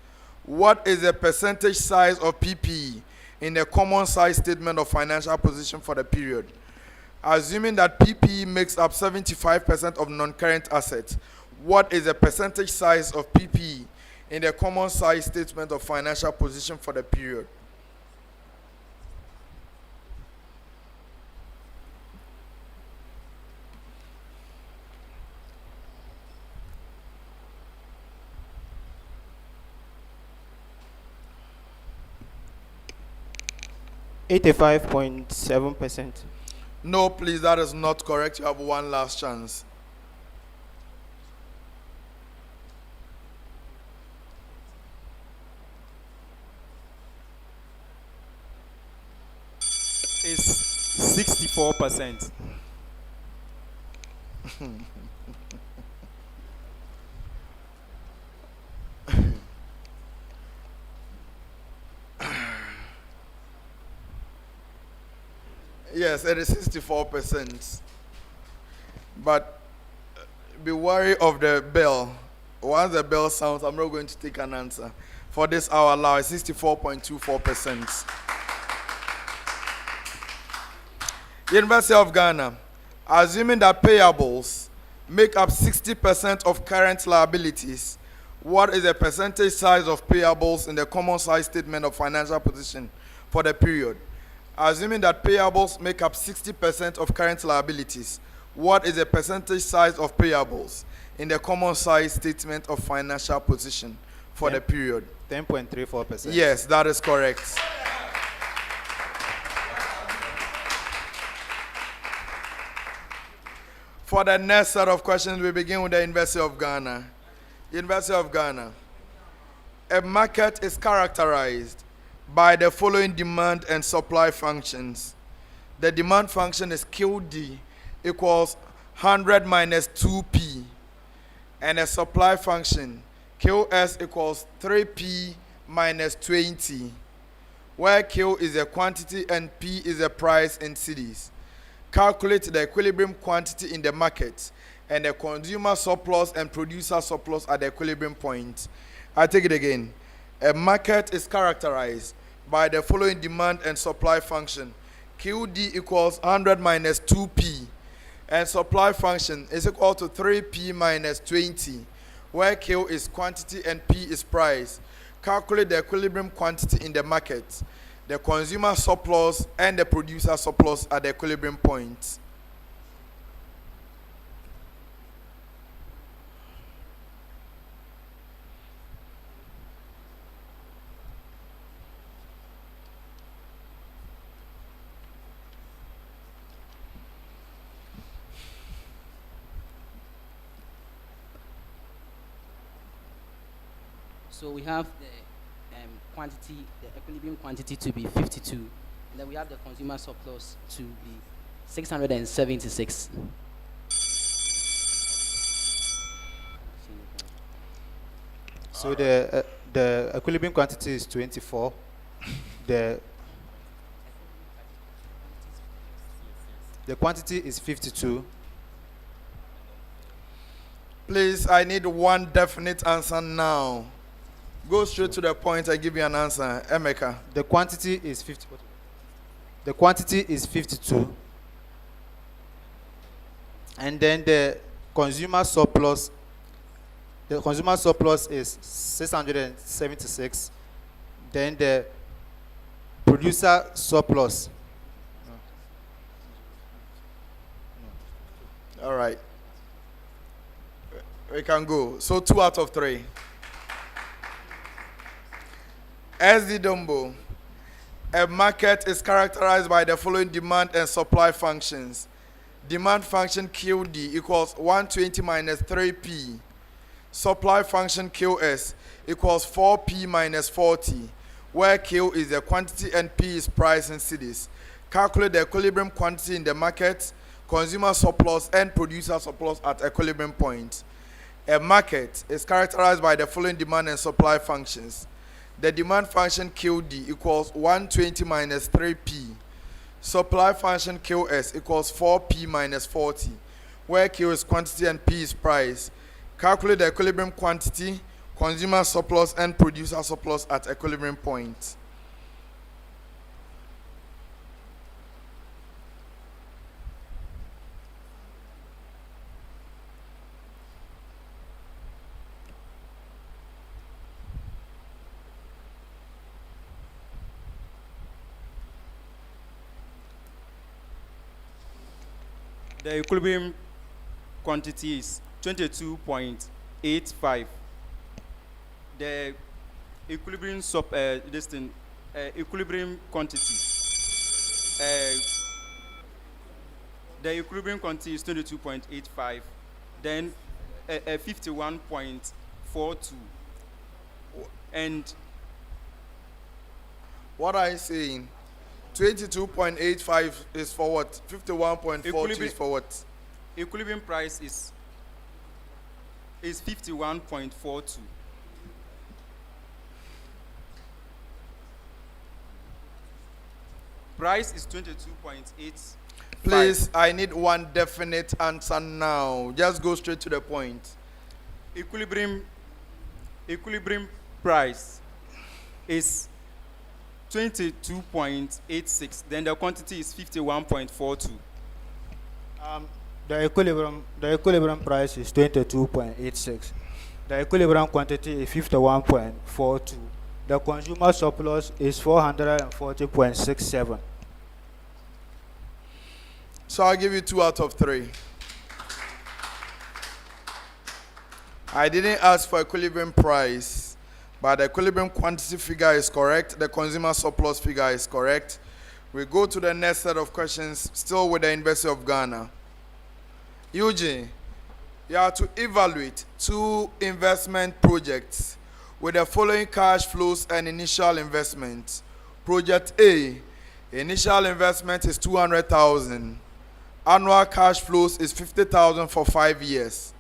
what is the percentage size of PPE in the common size statement of financial position for the period? Assuming that PPE makes up 75% of non-current assets, what is the percentage size of PPE in the common size statement of financial position for the period? %85.7%. No, please, that is not correct. You have one last chance. It's 64%. Yes, it is 64%. But be wary of the bell. Once the bell sounds, I'm not going to take an answer. For this hour, allow 64.24%. University of Ghana, assuming that payables make up 60% of current liabilities, what is the percentage size of payables in the common size statement of financial position for the period? Assuming that payables make up 60% of current liabilities, what is the percentage size of payables in the common size statement of financial position for the period? 10.34%. Yes, that is correct. For the next set of questions, we begin with the University of Ghana. University of Ghana. A market is characterized by the following demand and supply functions. The demand function is QD equals 100 minus 2P. And a supply function, QS equals 3P minus 20, where Q is a quantity and P is a price in cedis. Calculate the equilibrium quantity in the market and the consumer surplus and producer surplus at the equilibrium point. I take it again. A market is characterized by the following demand and supply function. QD equals 100 minus 2P, and supply function is equal to 3P minus 20, where Q is quantity and P is price. Calculate the equilibrium quantity in the market, the consumer surplus and the producer surplus at the equilibrium point. So we have the quantity, the equilibrium quantity to be 52, and then we have the consumer surplus to be 676. So the equilibrium quantity is 24. The quantity is 52. Please, I need one definite answer now. Go straight to the point. I give you an answer. Emeka. The quantity is 50. The quantity is 52. And then the consumer surplus is 676. Then the producer surplus. All right. We can go. So 2 out of 3. SD Dombo. A market is characterized by the following demand and supply functions. Demand function QD equals 120 minus 3P. Supply function QS equals 4P minus 40, where Q is the quantity and P is price in cedis. Calculate the equilibrium quantity in the market, consumer surplus and producer surplus at equilibrium point. A market is characterized by the following demand and supply functions. The demand function QD equals 120 minus 3P. Supply function QS equals 4P minus 40, where Q is quantity and P is price. Calculate the equilibrium quantity, consumer surplus and producer surplus at equilibrium point. The equilibrium quantity is 22.85. The equilibrium equilibrium quantity. The equilibrium quantity is 22.85. Then 51.42. And What are you saying? 22.85 is for what? 51.40 is for what? equilibrium price is 51.42. Price is 22.8. Please, I need one definite answer now. Just go straight to the point. Equilibrium price is 22.86. Then the quantity is 51.42. The equilibrium price is 22.86. The equilibrium quantity is 51.42. The consumer surplus is 440.67. So I'll give you 2 out of 3. I didn't ask for equilibrium price, but the equilibrium quantity figure is correct. The consumer surplus figure is correct. We go to the next set of questions, still with the University of Ghana. Eugene, you have to evaluate 2 investment projects with the following cash flows and initial investment. Project A, initial investment is 200,000. Annual cash flows is 50,000 for 5 years.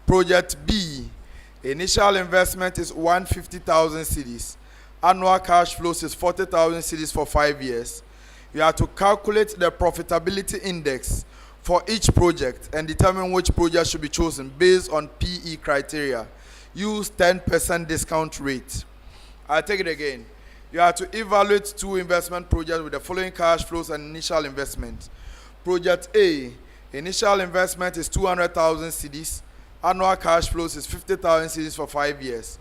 Project B, initial investment is 150,000 cedis. Annual cash flows is 40,000 cedis for 5 years. You have to calculate the profitability index for each project and determine which project should be chosen based on PE criteria. Use 10% discount rate. I'll take it again. You have to evaluate 2 investment projects with the following cash flows and initial investment. Project A, initial investment is 200,000 cedis. Annual cash flows is 50,000 cedis for 5 years.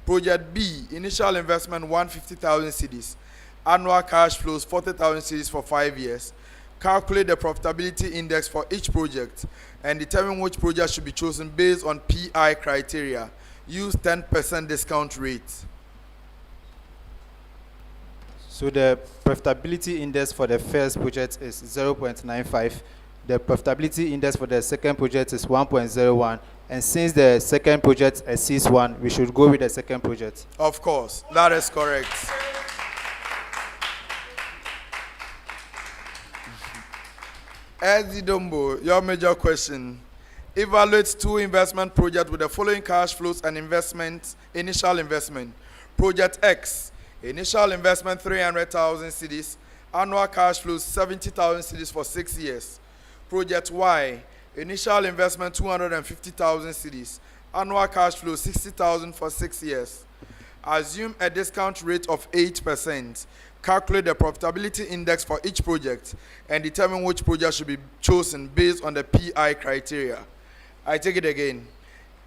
Project B, initial investment 150,000 cedis. Annual cash flows 40,000 cedis for 5 years. Calculate the profitability index for each project and determine which project should be chosen based on PI criteria. Use 10% discount rate. So the profitability index for the first project is 0.95. The profitability index for the second project is 1.01. And since the second project exceeds 1, we should go with the second project. Of course, that is correct. SD Dombo, your major question. Evaluate 2 investment projects with the following cash flows and initial investment. Project X, initial investment 300,000 cedis, annual cash flows 70,000 cedis for 6 years. Project Y, initial investment 250,000 cedis, annual cash flow 60,000 for 6 years. Assume a discount rate of 8%. Calculate the profitability index for each project and determine which project should be chosen based on the PI criteria. I take it again.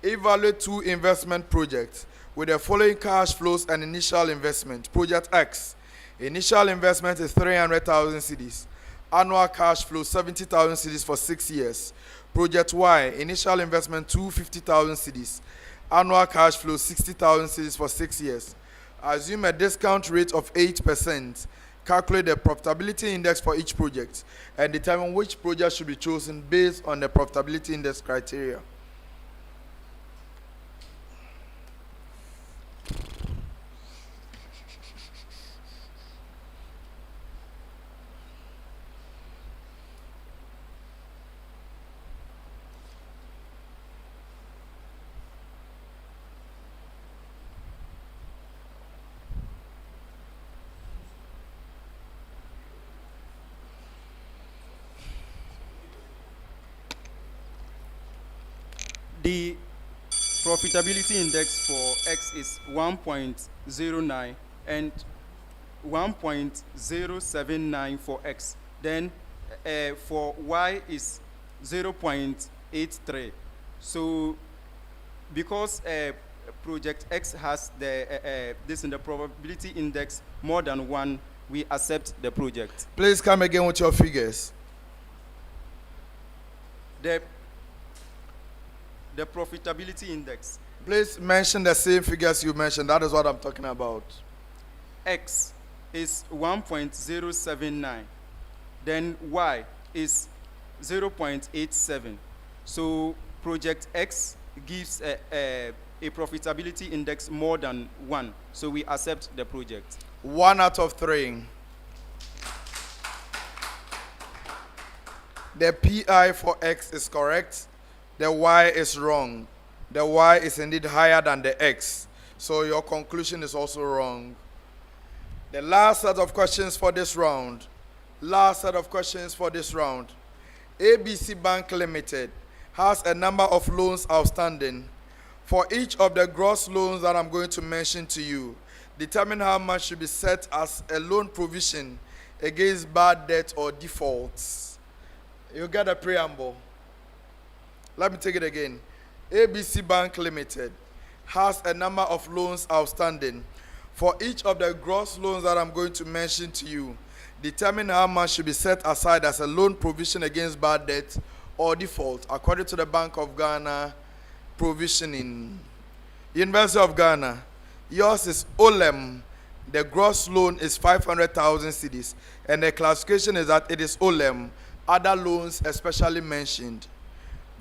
Evaluate 2 investment projects with the following cash flows and initial investment. Project X. Initial investment is 300,000 cedis. Annual cash flow 70,000 cedis for 6 years. Project Y. Initial investment 250,000 cedis. Annual cash flow 60,000 cedis for 6 years. Assume a discount rate of 8%. Calculate the profitability index for each project and determine which project should be chosen based on the profitability index criteria. The profitability index for X is 1.09 and 1.079 for X. Then for Y is 0.83. So because project X has this in the probability index more than 1, we accept the project. Please come again with your figures. The profitability index. Please mention the same figures you mentioned. That is what I'm talking about. X is 1.079. Then Y is 0.87. So project X gives a profitability index more than 1. So we accept the project. 1 out of 3. The PI for X is correct. The Y is wrong. The Y is indeed higher than the X. So your conclusion is also wrong. The last set of questions for this round. ABC Bank Limited has a number of loans outstanding. For each of the gross loans that I'm going to mention to you, determine how much should be set as a loan provision against bad debt or defaults. You get a preamble. Let me take it again. ABC Bank Limited has a number of loans outstanding. For each of the gross loans that I'm going to mention to you, determine how much should be set aside as a loan provision against bad debt or default according to the Bank of Ghana provisioning. University of Ghana, yours is OLEM. The gross loan is 500,000 cedis, and the classification is that it is OLEM. Other loans especially mentioned.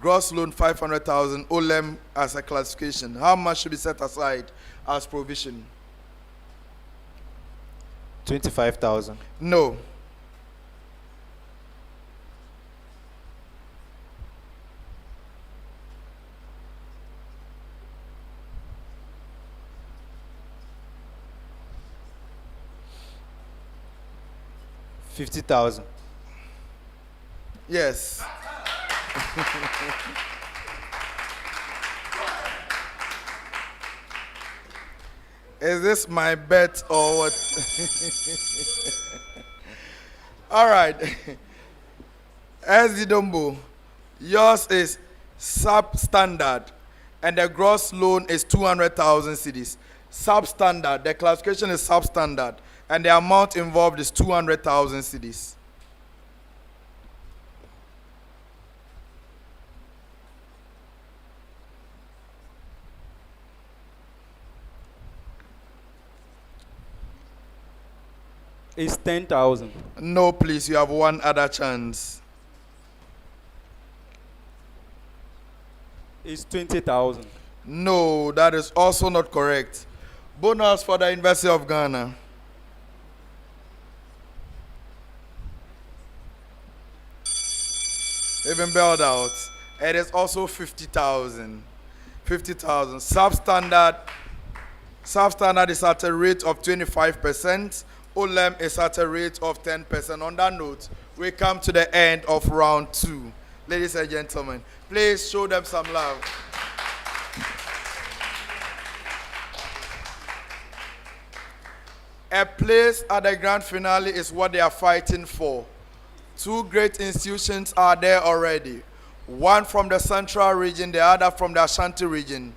Gross loan 500,000, OLEM as a classification. How much should be set aside as provision? 25,000. No. $50,000. Yes. Is this my bet or what? All right. SD Dombo, yours is substandard, and the gross loan is 200,000 cedis. Substandard, the classification is substandard, and the amount involved is 200,000 cedis. It's 10,000. No, please, you have one other chance. It's 20,000. No, that is also not correct. Bonus for the University of Ghana. Even bailed out. It is also 50,000. 50,000. Substandard is at a rate of 25%. OLEM is at a rate of 10%. On that note, we come to the end of round 2. Ladies and gentlemen, please show them some love. A place at the grand finale is what they are fighting for. Two great institutions are there already. One from the central region, the other from the Ashanti region.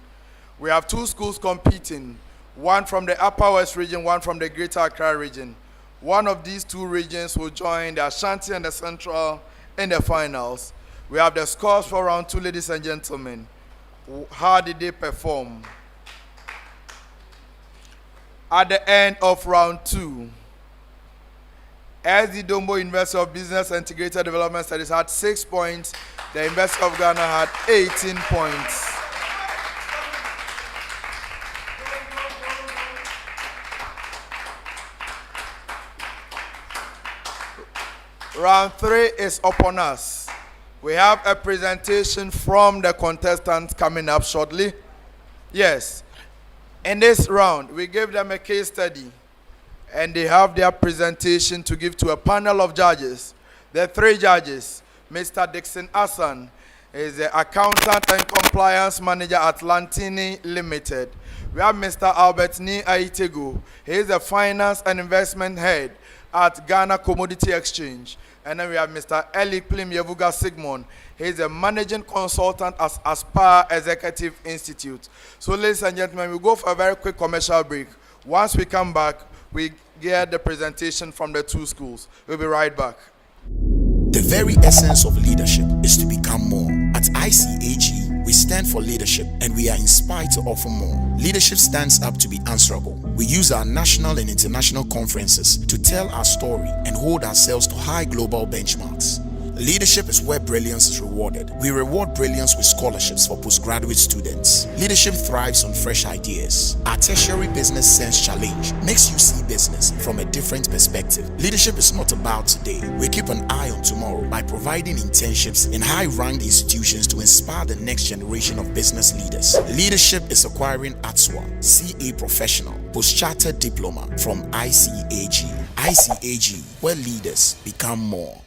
We have two schools competing. One from the Upper West region, one from the Greater Accra region. One of these two regions will join the Ashanti and the Central in the finals. We have the scores for round 2, ladies and gentlemen. How did they perform? At the end of round 2, as the Dombo University of Business and Integrated Development Studies had 6 points, the University of Ghana had 18 points. Round 3 is upon us. We have a presentation from the contestants coming up shortly. Yes. In this round, we gave them a case study, and they have their presentation to give to a panel of judges. The 3 judges, Mr. Dixon Hassan is the accountant and compliance manager at Lantini Limited. We have Mr. Albert Ni Aitego. He is the finance and investment head at Ghana Commodity Exchange. And then we have Mr. Eli Plim Yevuga Sigmund. He is a managing consultant at Aspire Executive Institute. So, ladies and gentlemen, we'll go for a very quick commercial break. Once we come back, we get the presentation from the 2 schools. We'll be right back. The very essence of leadership is to become more. At ICAG, we stand for leadership and we are inspired to offer more. Leadership stands up to be answerable. We use our national and international conferences to tell our story and hold ourselves to high global benchmarks. Leadership is where brilliance is rewarded. We reward brilliance with scholarships for postgraduate students. Leadership thrives on fresh ideas. Our tertiary business sense challenge makes you see business from a different perspective. Leadership is not about today. We keep an eye on tomorrow by providing internships in high-ranked institutions to inspire the next generation of business leaders. Leadership is acquiring ATSWA, CA Professional, Post-Chartered Diploma from ICAG. ICAG, where leaders become more.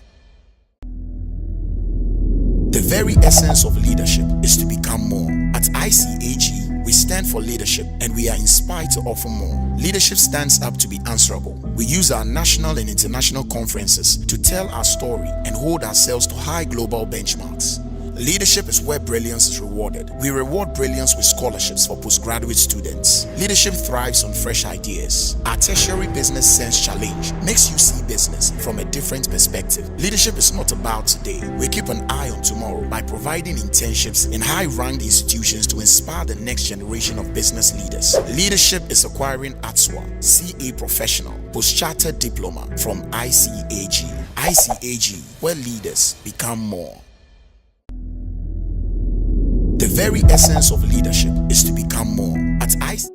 The very essence of leadership is to become more. At ICAG, we stand for leadership and we are inspired to offer more. Leadership stands up to be answerable. We use our national and international conferences to tell our story and hold ourselves to high global benchmarks. Leadership is where brilliance is rewarded. We reward brilliance with scholarships for postgraduate students. Leadership thrives on fresh ideas. Our tertiary business sense challenge makes you see business from a different perspective. Leadership is not about today. We keep an eye on tomorrow by providing internships in high-ranked institutions to inspire the next generation of business leaders. Leadership is acquiring ATSWA, CA Professional, Post-Chartered Diploma from ICAG. ICAG, where leaders become more. The very essence of leadership is to become more. At ICAG,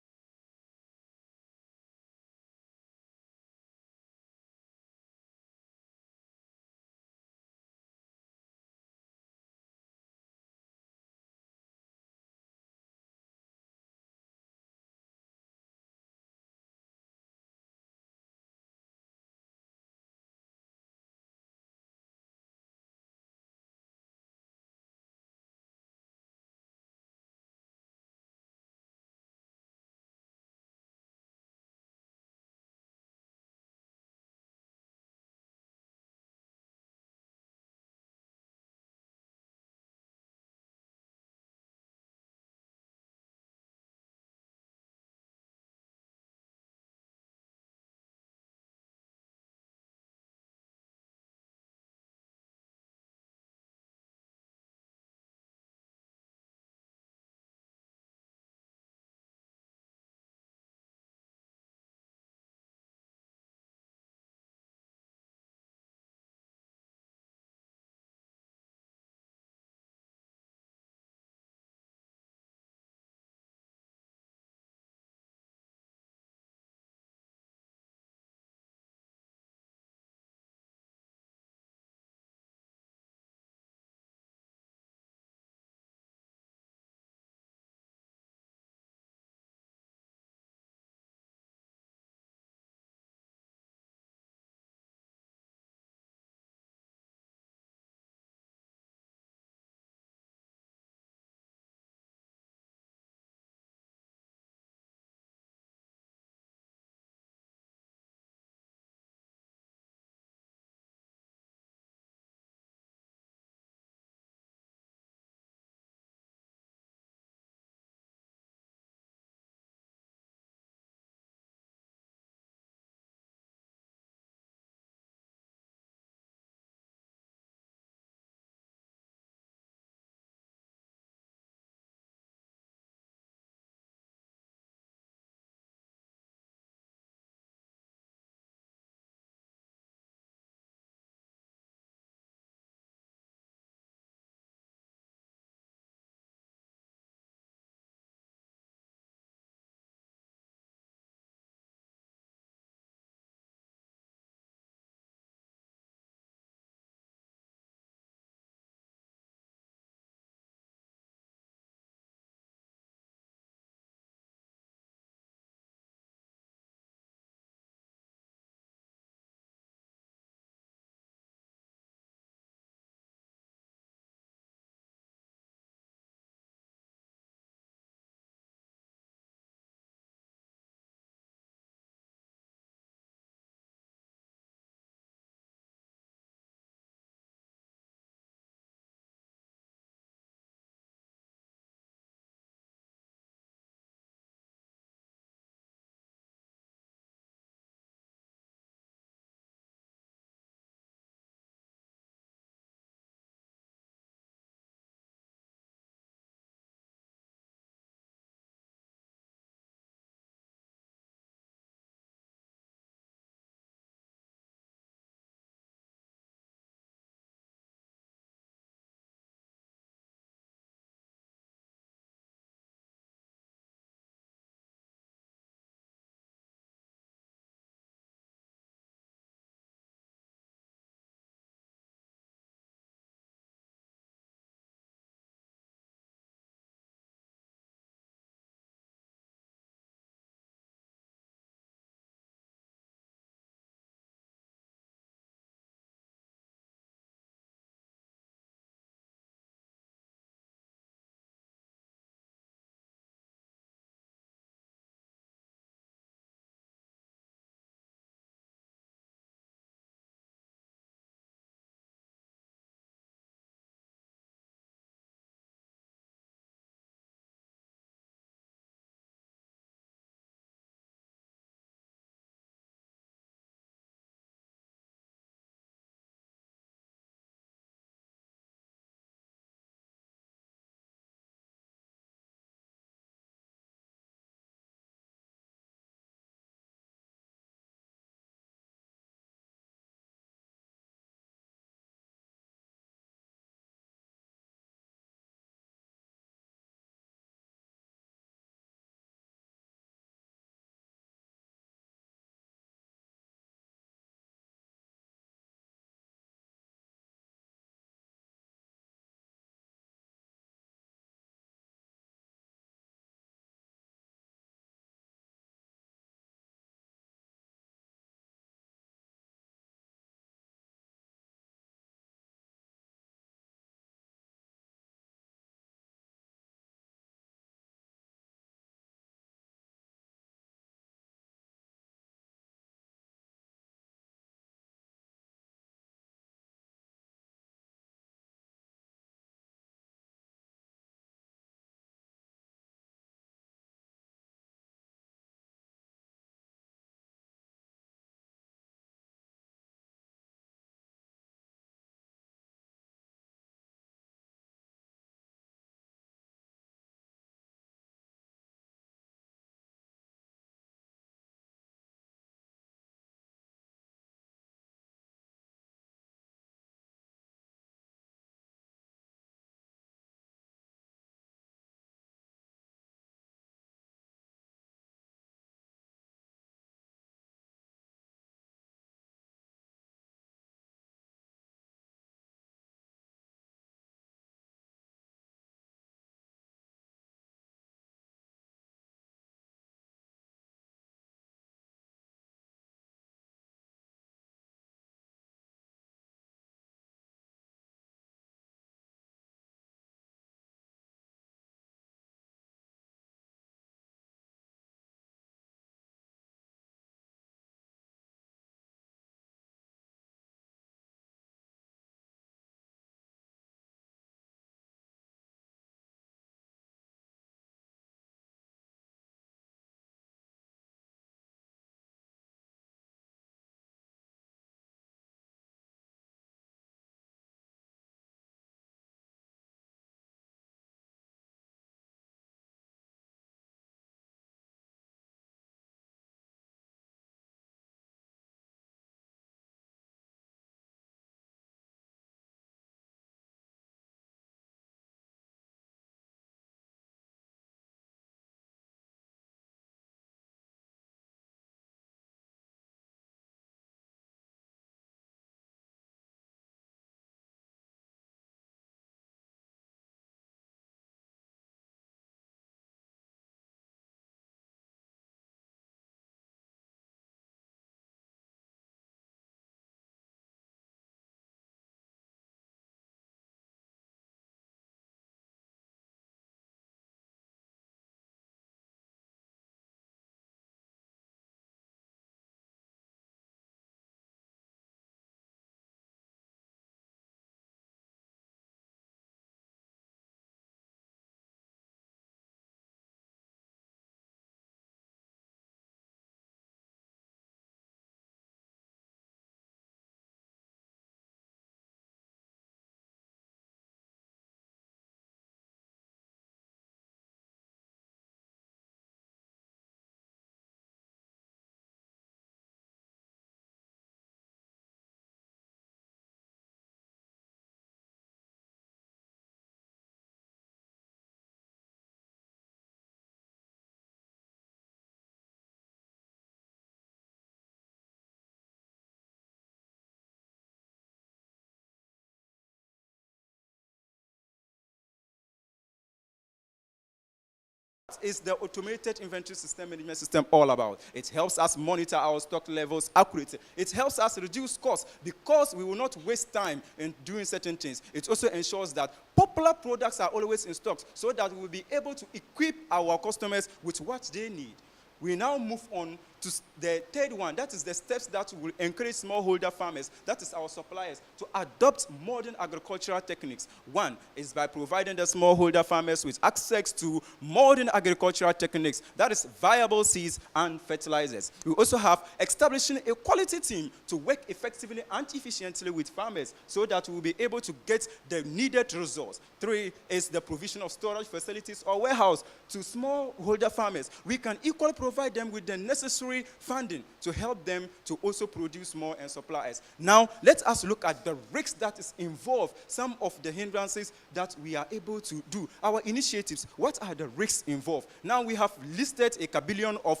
What is the automated inventory system management system all about? It helps us monitor our stock levels accurately. It helps us reduce costs because we will not waste time in doing certain things. It also ensures that popular products are always in stock so that we will be able to equip our customers with what they need. We now move on to the third one. That is the steps that will encourage smallholder farmers, that is our suppliers, to adopt modern agricultural techniques. One is by providing the smallholder farmers with access to modern agricultural techniques, that is viable seeds and fertilizers. We also have establishing a quality team to work effectively and efficiently with farmers so that we will be able to get the needed results. Three is the provision of storage facilities or warehouse to smallholder farmers. We can equally provide them with the necessary funding to help them to also produce more and supply us. Now, let us look at the risks that is involved, some of the hindrances that we are able to do. Our initiatives, what are the risks involved? Now, we have listed a billion of,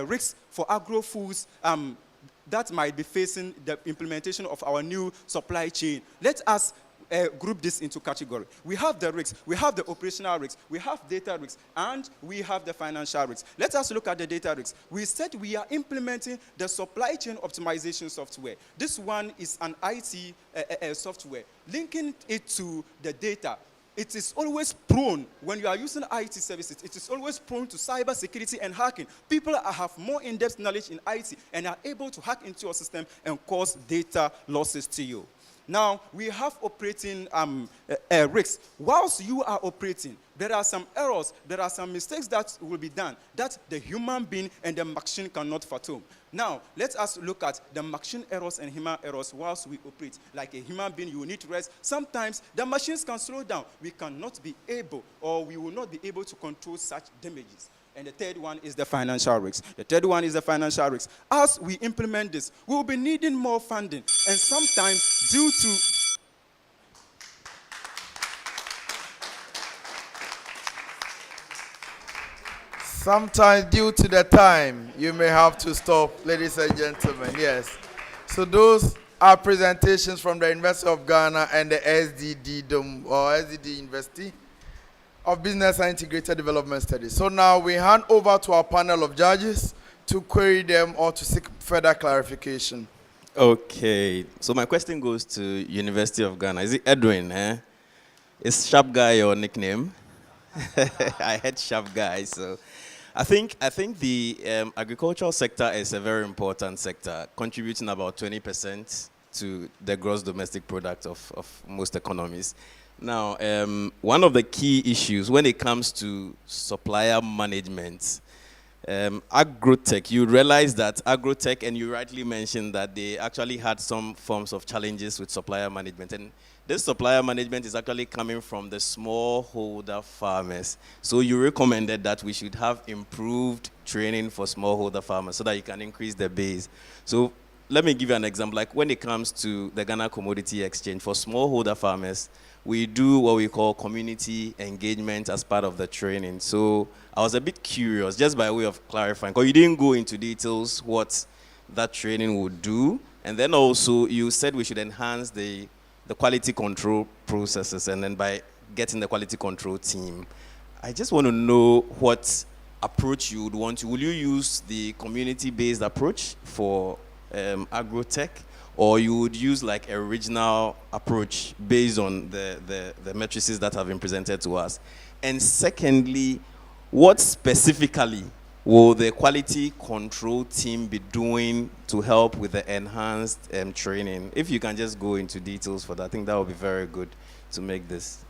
risks for agro-foods that might be facing the implementation of our new supply chain. Let us group this into category. We have the risks, we have the operational risks, we have data risks, and we have the financial risks. Let us look at the data risks. We said we are implementing the supply chain optimization software. This one is an IT software. Linking it to the data, it is always prone, when you are using IT services, it is always prone to cyber security and hacking. People have more in-depth knowledge in IT and are able to hack into your system and cause data losses to you. Now, we have operating risks. Whilst you are operating, there are some errors, there are some mistakes that will be done that the human being and the machine cannot fathom. Now, let us look at the machine errors and human errors whilst we operate. Like a human being, you will need rest. Sometimes the machines can slow down. We cannot be able, or we will not be able to control such damages. And the third one is the financial risks. The third one is the financial risks. As we implement this, we will be needing more funding. And sometimes due to the time, you may have to stop, ladies and gentlemen. Yes. So those are presentations from the University of Ghana and the SDD or SDD University of Business and Integrated Development Studies. So now we hand over to our panel of judges to query them or to seek further clarification. Okay, so my question goes to University of Ghana. Is it Edwin? Is Sharp Guy your nickname? I had Sharp Guy, so I think the agricultural sector is a very important sector, contributing about 20% to the gross domestic product of most economies. Now, one of the key issues when it comes to supplier management, agrotech, you realize that agrotech, and you rightly mentioned that they actually had some forms of challenges with supplier management. And this supplier management is actually coming from the smallholder farmers. So you recommended that we should have improved training for smallholder farmers so that you can increase the base. So let me give you an example. Like when it comes to the Ghana Commodity Exchange, for smallholder farmers, we do what we call community engagement as part of the training. So I was a bit curious, just by way of clarifying, because you didn't go into details what that training would do. And then also you said we should enhance the quality control processes, and then by getting the quality control team. I just want to know what approach you would want to. Will you use the community-based approach for agrotech, or you would use like a regional approach based on the matrices that have been presented to us? And secondly, what specifically will the quality control team be doing to help with the enhanced training? If you can just go into details for that, I think that would be very good to make this,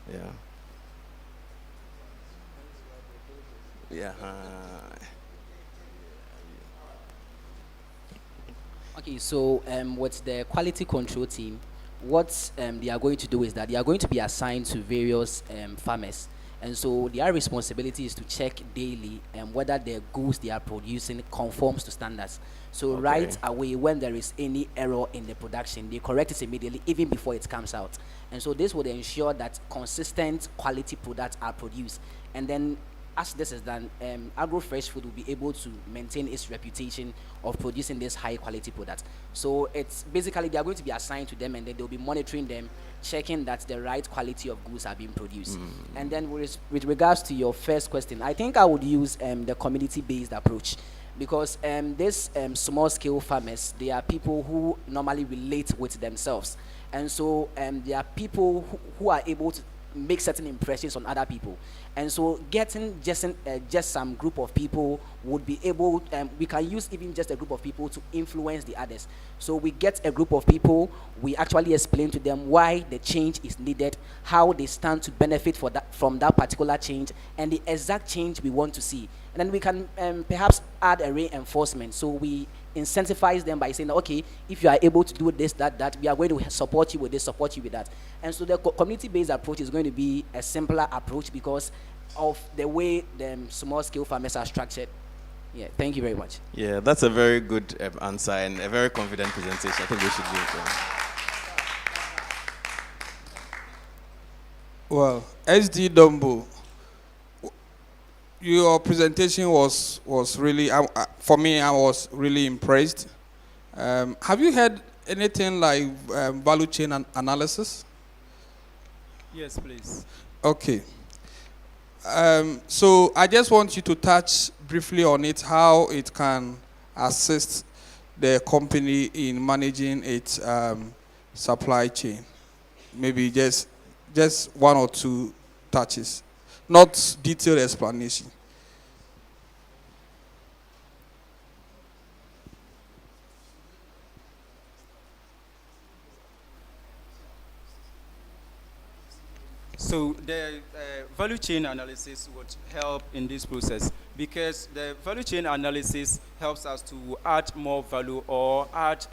Okay, so with the quality control team, what they are going to do is that they are going to be assigned to various farmers. And so their responsibility is to check daily whether the goods they are producing conforms to standards. So right away, when there is any error in the production, they correct it immediately, even before it comes out. And so this would ensure that consistent quality products are produced. And then as this is done, Agro Fresh Food will be able to maintain its reputation of producing this high quality product. So it's basically they are going to be assigned to them, and then they'll be monitoring them, checking that the right quality of goods are being produced. And then with regards to your first question, I think I would use the community-based approach, because this small scale farmers, they are people who normally relate with themselves, and so they are people who are able to make certain impressions on other people. And so getting just some group of people would be able, we can use even just a group of people to influence the others. So we get a group of people, we actually explain to them why the change is needed, how they stand to benefit from that particular change, and the exact change we want to see. And then we can perhaps add a reinforcement. So we incentivize them by saying, okay, if you are able to do this, that, we are going to support you with this, support you with that. And so the community-based approach is going to be a simpler approach because of the way the small-scale farmers are structured. Yeah, thank you very much. Yeah, that's a very good answer and a very confident presentation. I think we should do it. Well, SD Dombo, your presentation was really, for me, I was really impressed. Have you had anything like value chain analysis? Yes, please. Okay. So I just want you to touch briefly on it, how it can assist the company in managing its supply chain. Maybe just one or two touches, not detailed explanation. So the value chain analysis would help in this process, because the value chain analysis helps us to add more value or add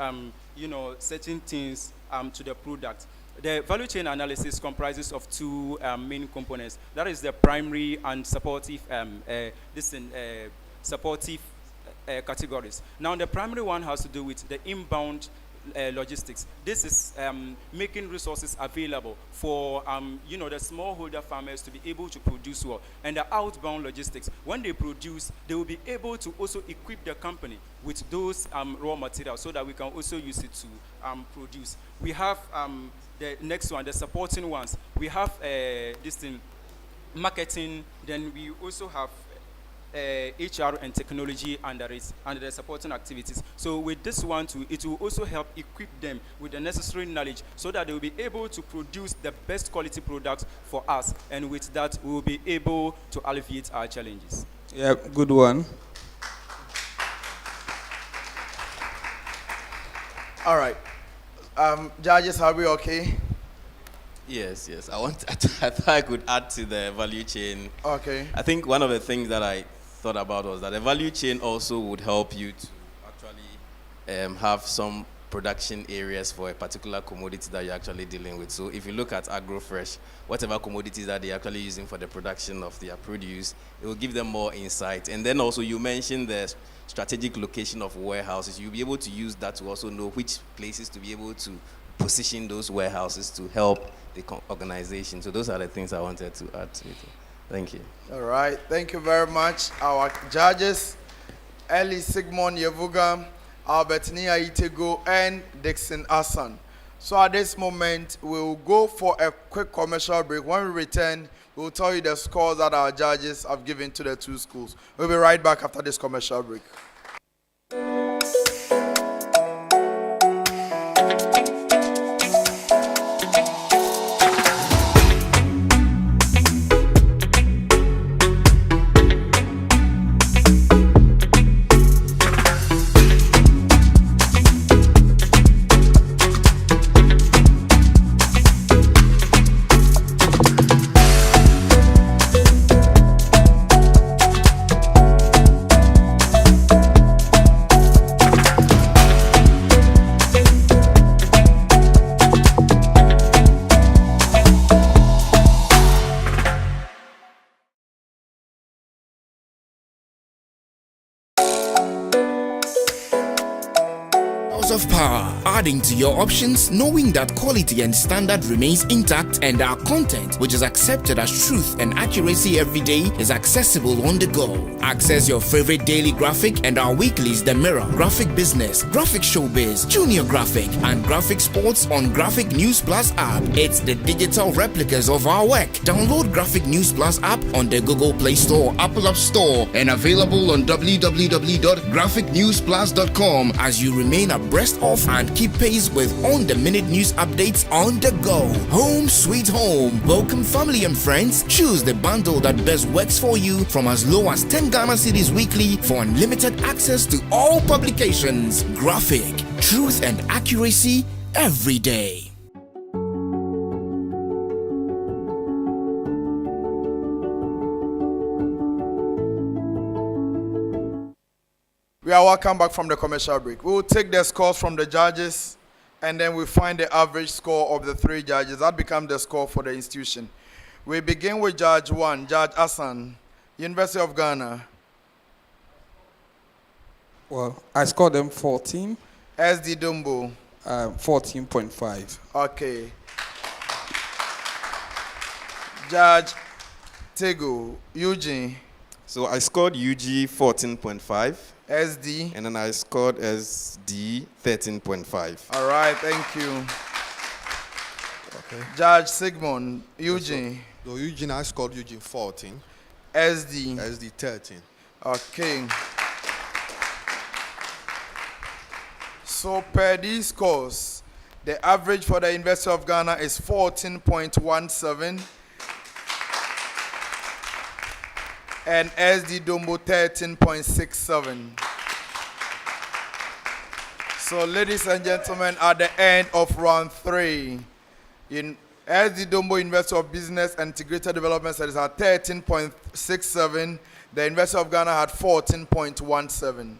certain things to the product. The value chain analysis comprises of two main components. That is the primary and supportive categories. Now the primary one has to do with the inbound logistics. This is making resources available for the smallholder farmers to be able to produce well. And the outbound logistics, when they produce, they will be able to also equip the company with those raw materials so that we can also use it to produce. We have the next one, the supporting ones. We have this thing, marketing. Then we also have HR and technology under it, under the supporting activities. So with this one too, it will also help equip them with the necessary knowledge so that they will be able to produce the best quality products for us, and with that we will be able to alleviate our challenges. Yeah, good one. All right. Judges, are we okay? Yes. I thought I could add to the value chain. Okay. I think one of the things that I thought about was that the value chain also would help you to actually have some production areas for a particular commodity that you're actually dealing with. So if you look at AgroFresh, whatever commodities that they're actually using for the production of their produce, it will give them more insight. And then also you mentioned the strategic location of warehouses. You'll be able to use that to also know which places to be able to position those warehouses to help the organization. So those are the things I wanted to add to it. Thank you. All right. Thank you very much. Our judges, Eli Sigmund Yevuga, Albertini Itego, and Dixon Hassan. So at this moment, we'll go for a quick commercial break. When we return, we'll tell you the scores that our judges have given to the two schools. We'll be right back after this commercial break. according to your options, knowing that quality and standard remains intact and our content, which is accepted as truth and accuracy every day, is accessible on the go. Access your favorite daily graphic and our weeklies The Mirror, Graphic Business, Graphic Showbiz, Junior Graphic, and Graphic Sports on Graphic News Plus app. It's the digital replicas of our work. Download Graphic News Plus app on the Google Play Store, Apple App Store, and available on www.graphicnewsplus.com as you remain abreast of and keep pace with on-the-minute news updates on the go. Home sweet home. Welcome family and friends. Choose the bundle that best works for you from as low as 10 Ghana cedis weekly for unlimited access to all publications. Graphic, truth and accuracy every day. We are welcome back from the commercial break. We will take the scores from the judges and then we find the average score of the three judges. That becomes the score for the institution. We begin with Judge 1, Judge Hassan, University of Ghana. Well, I scored them 14. SD Dombo. 14.5. Okay. Judge Tego, Eugene. So I scored UG 14.5. SD. And then I scored SD 13.5. All right, thank you. Okay. Judge Sigmund, Eugene. So Eugene, I scored Eugene 14. SD. SD 13. Okay. So per these scores, the average for the University of Ghana is 14.17 and SD Dombo 13.67. So ladies and gentlemen, at the end of round 3, in SD Dombo University of Business and Integrated Development Studies had 13.67, the University of Ghana had 14.17.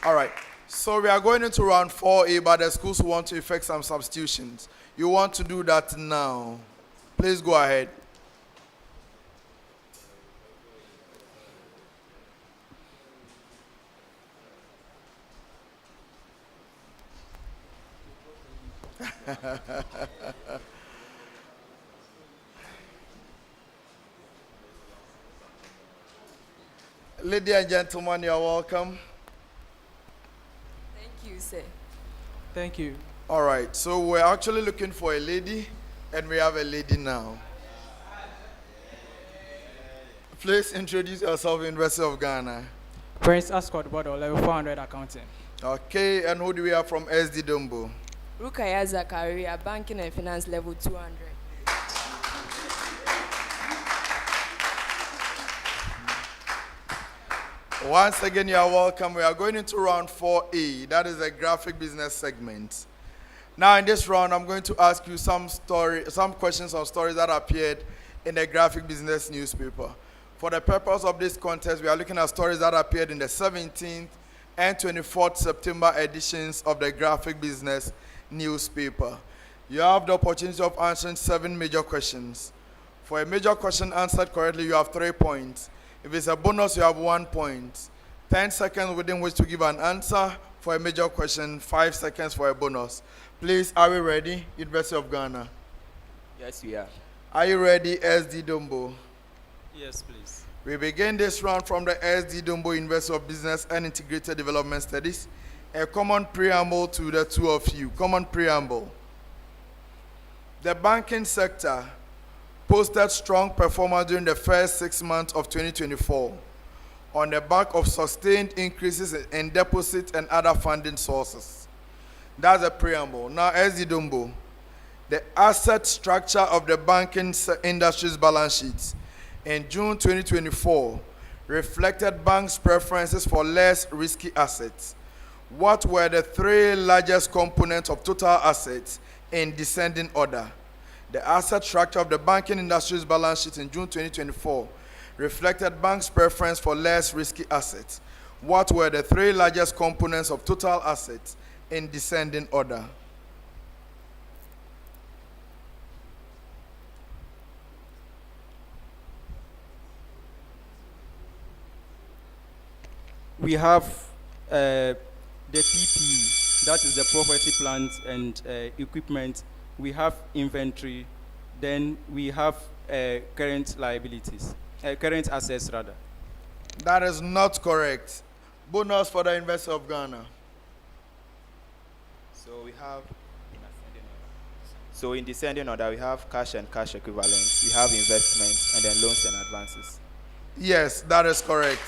All right, so we are going into round 4A, but the schools want to effect some substitutions. You want to do that now. Please go ahead. Ladies and gentlemen, you are welcome. Thank you, sir. Thank you. All right, so we're actually looking for a lady, and we have a lady now. Please introduce yourself, University of Ghana. Prince Ascot Bodo, level 400 accounting. Okay, and who do we have from SD Dombo? Rukaya Zakaria, banking and finance level 200. Once again, you are welcome. We are going into round 4A. That is a graphic business segment. Now, in this round, I'm going to ask you some questions on stories that appeared in the graphic business newspaper. For the purpose of this contest, we are looking at stories that appeared in the 17th and 24th September editions of the graphic business newspaper. You have the opportunity of answering 7 major questions. For a major question answered correctly, you have 3 points. If it's a bonus, you have 1 point. 10 seconds within which to give an answer for a major question, 5 seconds for a bonus. Please, are we ready? University of Ghana. Yes, we are. Are you ready, SD Dombo? Yes, please. We begin this round from the SD Dombo University of Business and Integrated Development Studies. A common preamble to the two of you. Common preamble. The banking sector posted strong performance during the first 6 months of 2024 on the back of sustained increases in deposit and other funding sources. That's a preamble. Now, SD Dombo, the asset structure of the banking industry's balance sheet in June 2024 reflected banks' preferences for less risky assets. What were the 3 largest components of total assets in descending order? The asset structure of the banking industry's balance sheet in June 2024 reflected banks' preference for less risky assets. What were the 3 largest components of total assets in descending order? We have the PP, that is the property, plant, and equipment. We have inventory. Then we have current liabilities, current assets rather. That is not correct. Bonus for the University of Ghana. So we have, so in descending order, we have cash and cash equivalents, we have investments, and then loans and advances. Yes, that is correct.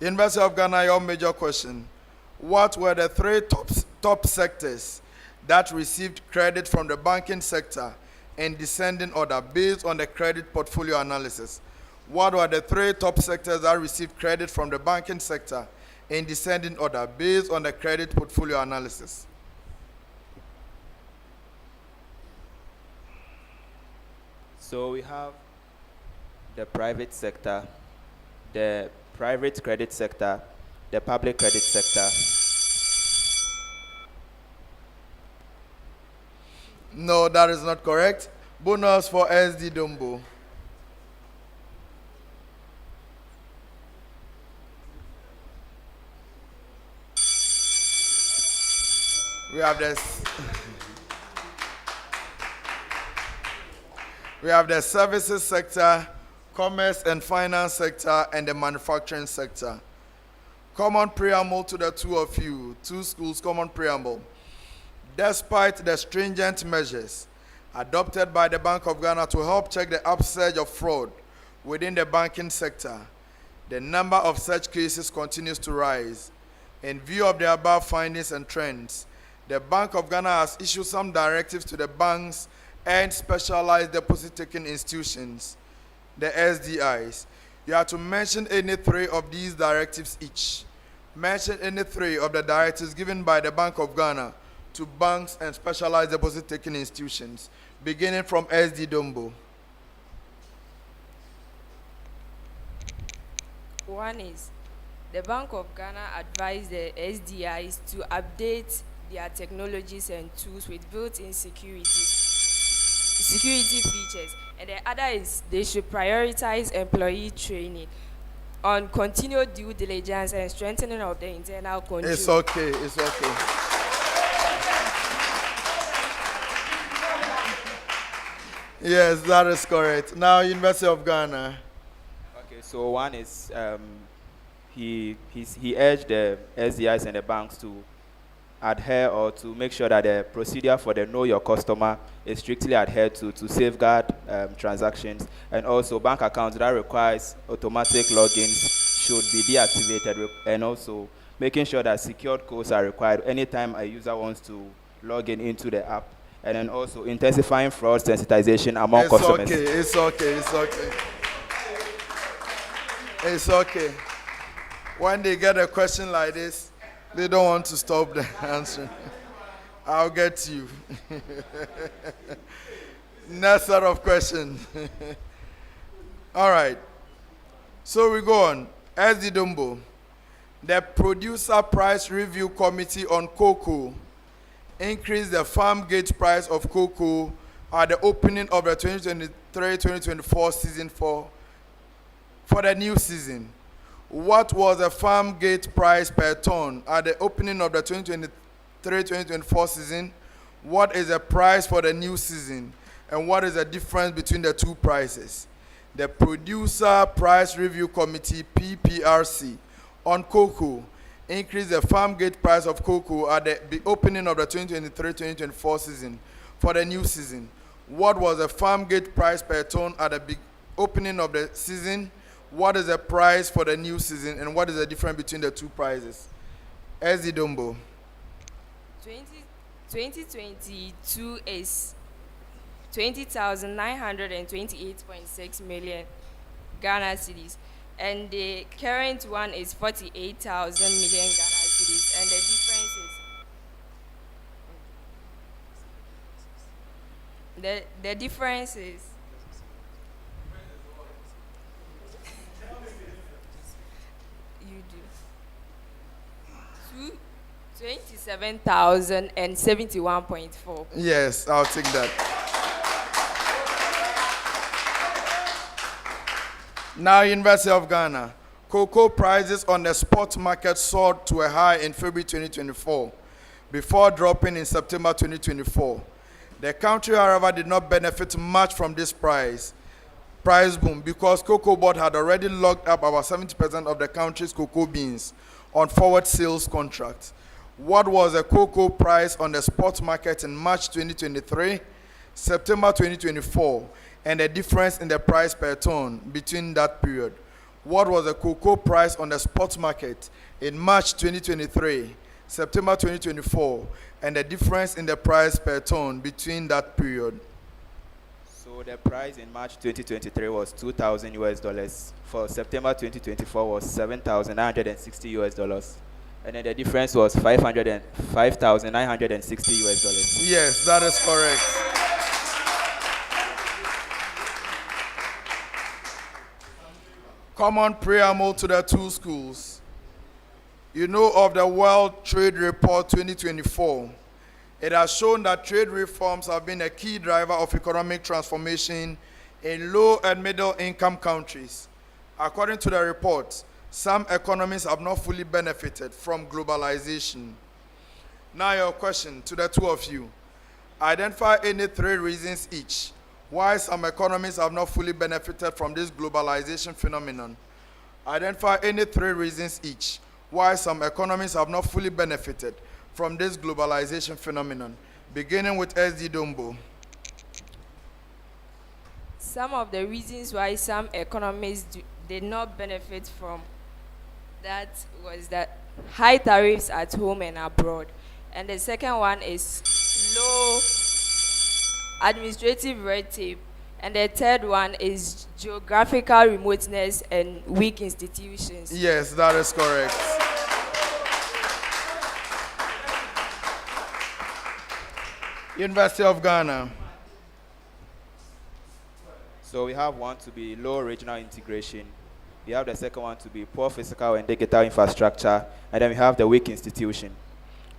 University of Ghana, your major question. What were the three top sectors that received credit from the banking sector in descending order based on the credit portfolio analysis? What were the three top sectors that received credit from the banking sector in descending order based on the credit portfolio analysis? So we have the private sector, the private credit sector, the public credit sector. No, that is not correct. Bonus for SD Dombo. We have this. We have the services sector, commerce and finance sector, and the manufacturing sector. Common preamble to the two of you, two schools, common preamble. Despite the stringent measures adopted by the Bank of Ghana to help check the upsurge of fraud within the banking sector, the number of such cases continues to rise. In view of the above findings and trends, the Bank of Ghana has issued some directives to the banks and specialized deposit-taking institutions, the SDIs. You have to mention any three of these directives each. Mention any three of the directives given by the Bank of Ghana to banks and specialized deposit-taking institutions, beginning from SD Dombo. One is, the Bank of Ghana advised the SDIs to update their technologies and tools with built-in security features. And the other is, they should prioritize employee training on continued due diligence and strengthening of the internal control. It's okay, it's okay. Yes, that is correct. Now, University of Ghana. Okay, so one is he urged the SDIs and the banks to adhere or to make sure that the procedure for the know your customer is strictly adhered to safeguard transactions, and also bank accounts that requires automatic logins should be deactivated, and also making sure that secured codes are required anytime a user wants to log into the app, and then also intensifying fraud sensitization among customers. It's okay. It's okay. When they get a question like this, they don't want to stop the answer. I'll get you. Next set of questions. All right. So we go on. SD Dombo. The Producer Price Review Committee on Cocoa increased the farm gate price of cocoa at the opening of the 2023-2024 season for the new season. What was the farm gate price per ton at the opening of the 2023-2024 season? What is the price for the new season? And what is the difference between the two prices? The Producer Price Review Committee, PPRC, on cocoa increased the farm gate price of cocoa at the opening of the 2023-2024 season for the new season. What was the farm gate price per ton at the opening of the season? What is the price for the new season, and what is the difference between the two prices? SD Dombo. 2022 is 20,928.6 million Ghana cedis, and the current one is 48,000 million Ghana cedis, and the difference is the difference is you do 27,071.4. Yes, I'll take that. Now, University of Ghana. Cocoa prices on the spot market soared to a high in February 2024 before dropping in September 2024. The country, however, did not benefit much from this price boom because Cocoa Board had already locked up about 70% of the country's cocoa beans on forward sales contracts. What was the cocoa price on the spot market in March 2023, September 2024, and the difference in the price per ton between that period? What was the cocoa price on the spot market in March 2023, September 2024, and the difference in the price per ton between that period? So the price in March 2023 was 2,000 US dollars. For September 2024 was 7,960 US dollars. And then the difference was 5,960 US dollars. Yes, that is correct. Common preamble to the two schools. You know of the World Trade Report 2024. It has shown that trade reforms have been a key driver of economic transformation in low and middle income countries. According to the report, some economies have not fully benefited from globalization. Now your question to the two of you. Identify any three reasons each why some economies have not fully benefited from this globalization phenomenon. Identify any three reasons each why some economies have not fully benefited from this globalization phenomenon, beginning with SD Dombo. Some of the reasons why some economies did not benefit from that was that high tariffs at home and abroad. And the second one is low administrative red tape. And the third one is geographical remoteness and weak institutions. Yes, that is correct. University of Ghana. So we have one to be low regional integration. We have the second one to be poor physical and digital infrastructure. And then we have the weak institution.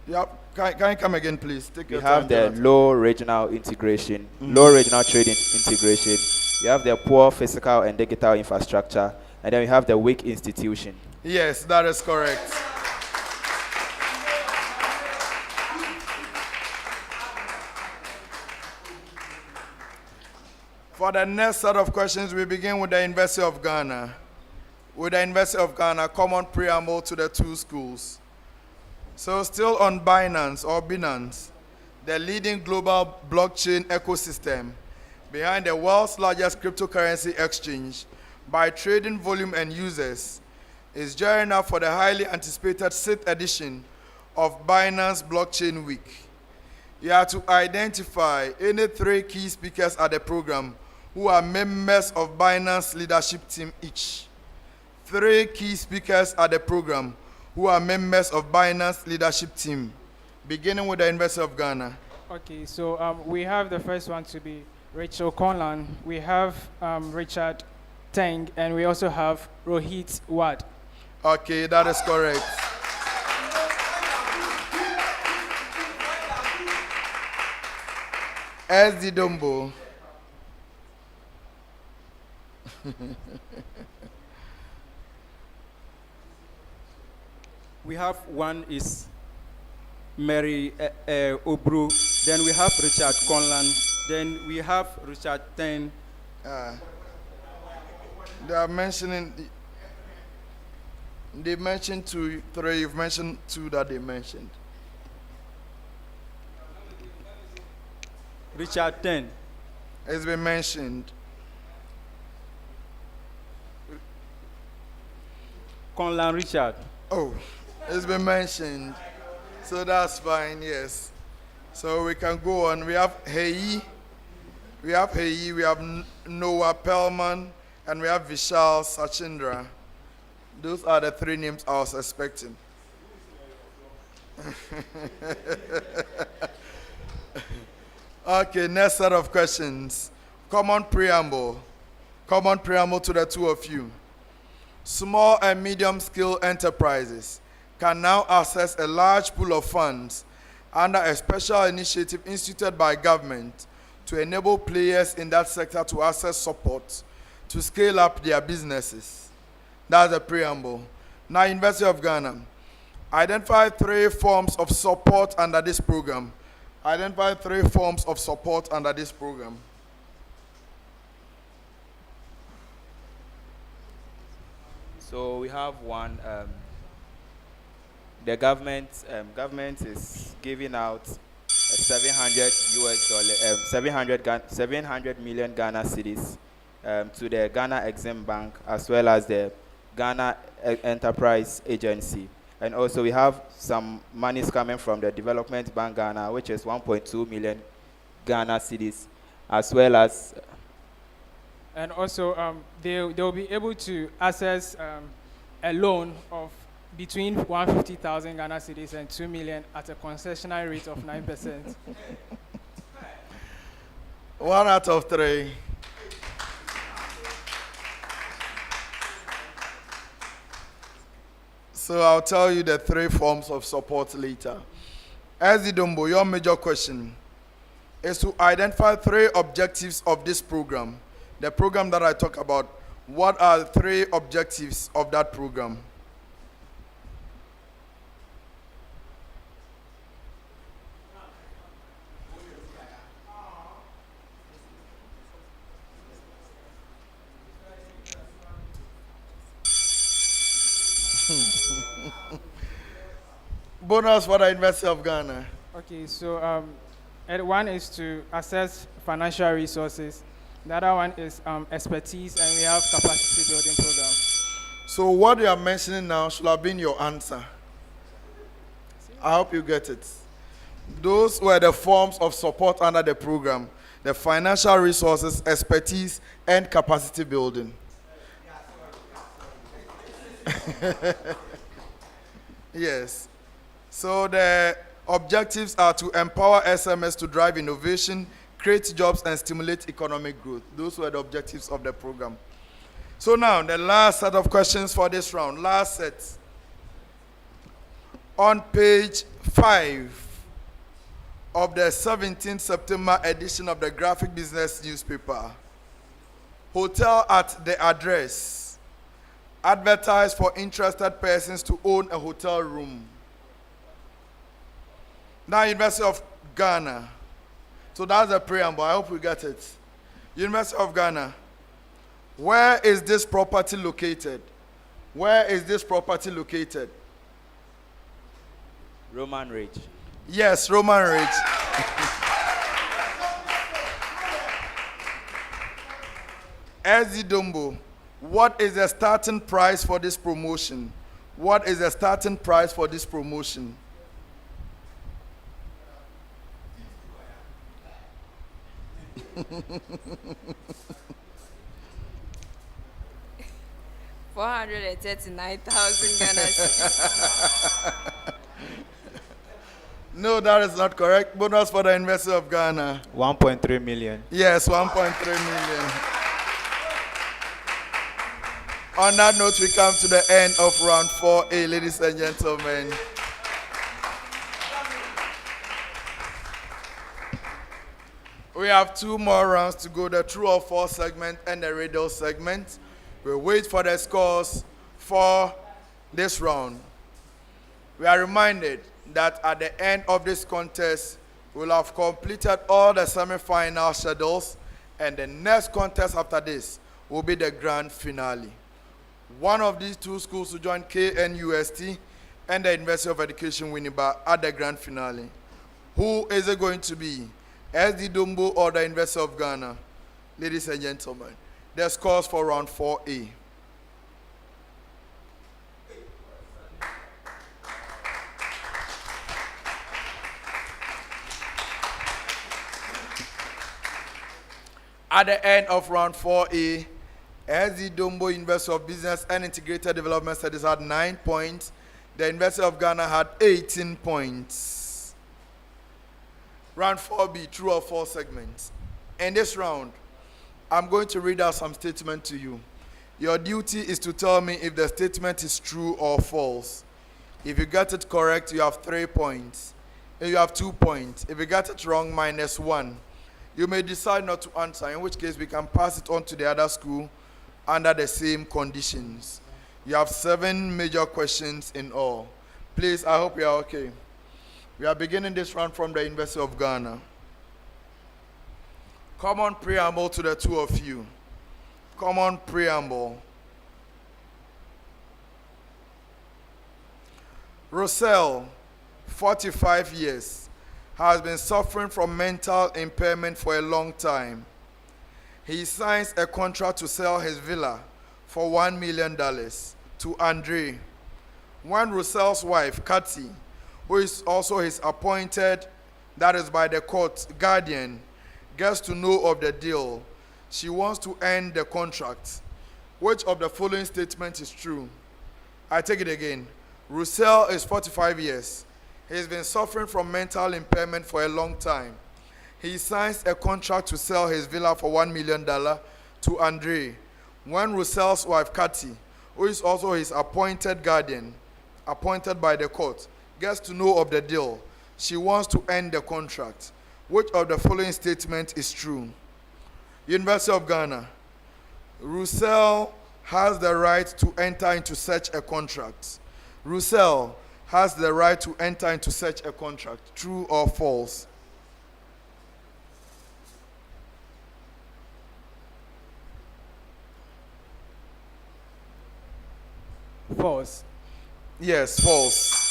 Yep. Can you come again, please? Take We your have time, the Jonathan. low regional integration, low regional trade integration. We have the poor physical and digital infrastructure. And then we have the weak institution. Yes, that is correct. For the next set of questions, we begin with the University of Ghana. With the University of Ghana, common preamble to the two schools. So still on Binance, the leading global blockchain ecosystem behind the world's largest cryptocurrency exchange by trading volume and users, is gearing up for the highly anticipated 6th edition of Binance Blockchain Week. You have to identify any three key speakers at the program who are members of Binance leadership team each. Three key speakers at the program who are members of Binance leadership team, beginning with the University of Ghana. Okay, so we have the first one to be Rachel Conlan, we have Richard Teng, and we also have Rohit Wad. Okay, that is correct. SD Dombo. We have one is Mary Obru, then we have Richard Conlan, then we have Richard Ten. They are mentioning, they mentioned two, three, you've mentioned two that they mentioned. Richard Ten. It's been mentioned. Conlan Richard. Oh, it's been mentioned. So that's fine, yes. So we can go on. We have Hei, we have Noah Pellman, and we have Vishal Sachindra. Those are the three names I was expecting. Okay, next set of questions. Common preamble to the two of you. Small and medium-scale enterprises can now access a large pool of funds under a special initiative instituted by government to enable players in that sector to access support to scale up their businesses. That's the preamble. Now, University of Ghana, identify 3 forms of support under this program. Identify 3 forms of support under this program. So we have one. The government is giving out 700 million Ghana cedis to the Ghana Exim Bank as well as the Ghana Enterprise Agency. And also we have some monies coming from the Development Bank Ghana, which is 1.2 million Ghana cedis, as well as... And also they'll be able to access a loan of between 150,000 Ghana cedis and 2 million at a concessional rate of 9%. 1 out of 3. So I'll tell you the 3 forms of support later. As the Dombo, your major question is to identify 3 objectives of this program. The program that I talk about, what are the 3 objectives of that program? Bonus for the University of Ghana. Okay, so one is to access financial resources. The other one is expertise, and we have capacity building program. So what you are mentioning now should have been your answer. I hope you get it. Those were the forms of support under the program: the financial resources, expertise, and capacity building. Yes. So the objectives are to empower SMEs to drive innovation, create jobs, and stimulate economic growth. Those were the objectives of the program. So now, the last set of questions for this round. Last set. On page 5 of the 17th September edition of the Graphic Business newspaper, hotel at the address. Advertise for interested persons to own a hotel room. Now, University of Ghana. So that's the preamble. I hope we get it. University of Ghana. Where is this property located? Where is this property located? Roman Ridge. Yes, Roman Ridge. SD Dombo, what is the starting price for this promotion? What is the starting price for this promotion? $439,000 Ghana. No, that is not correct. Bonus for the University of Ghana. 1.3 million. Yes, 1.3 million. On that note, we come to the end of round 4A, ladies and gentlemen. We have 2 more rounds to go, the true or false segment and the riddle segment. We'll wait for the scores for this round. We are reminded that at the end of this contest, we'll have completed all the semi-final schedules, and the next contest after this will be the grand finale. One of these 2 schools will join KNUST and the University of Education Winneba at the grand finale. Who is it going to be? SD Dombo or the University of Ghana? Ladies and gentlemen, the scores for round 4A. At the end of round 4A, SD Dombo University of Business and Integrated Development Studies had 9 points. The University of Ghana had 18 points. Round 4B, true or false segments. In this round, I'm going to read out some statement to you. Your duty is to tell me if the statement is true or false. If you get it correct, you have 3 points. If you have 2 points. If you get it wrong, -1. You may decide not to answer, in which case we can pass it on to the other school under the same conditions. You have 7 major questions in all. Please, I hope you are okay. We are beginning this round from the University of Ghana. Common preamble to the two of you. Common preamble. Russell, 45 years, has been suffering from mental impairment for a long time. He signs a contract to sell his villa for $1 million to Andre. When Russell's wife, Kathy, who is also his appointed, that is by the court, guardian, gets to know of the deal, she wants to end the contract. Which of the following statement is true? I take it again. Russell is 45 years. He's been suffering from mental impairment for a long time. He signs a contract to sell his villa for $1 million to Andre. When Russell's wife, Kathy, who is also his appointed guardian, appointed by the court, gets to know of the deal, she wants to end the contract. Which of the following statement is true? University of Ghana. Russell has the right to enter into such a contract. Russell has the right to enter into such a contract. True or false? False. Yes, false.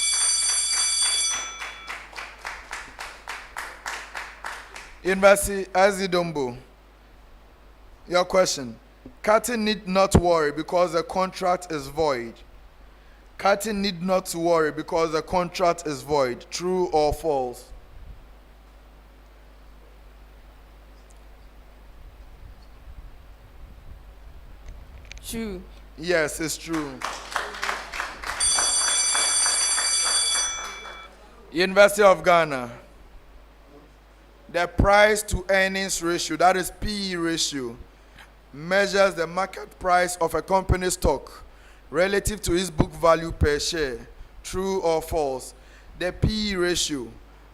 University Dombo. Your question. Kathy need not worry because the contract is void. Kathy need not worry because the contract is void. True or false? True. Yes, it's true. University of Ghana. The price to earnings ratio, that is PE ratio, measures the market price of a company's stock relative to its book value per share. True or false? The PE ratio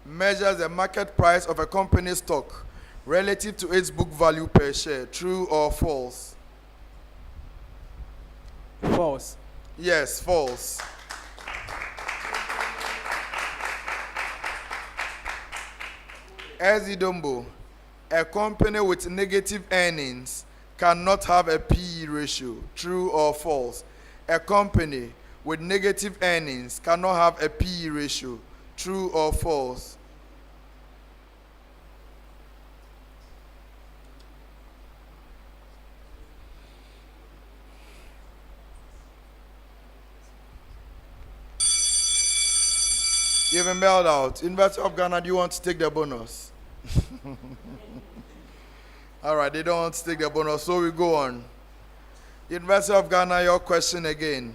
measures the market price of a company's stock relative to its book value per share. True or false? False. Yes, false. Dombo, a company with negative earnings cannot have a PE ratio. True or false? A company with negative earnings cannot have a PE ratio. True or false? You've been bailed out. University of Ghana, do you want to take the bonus? All right, they don't want to take the bonus, so we go on. University of Ghana, your question again.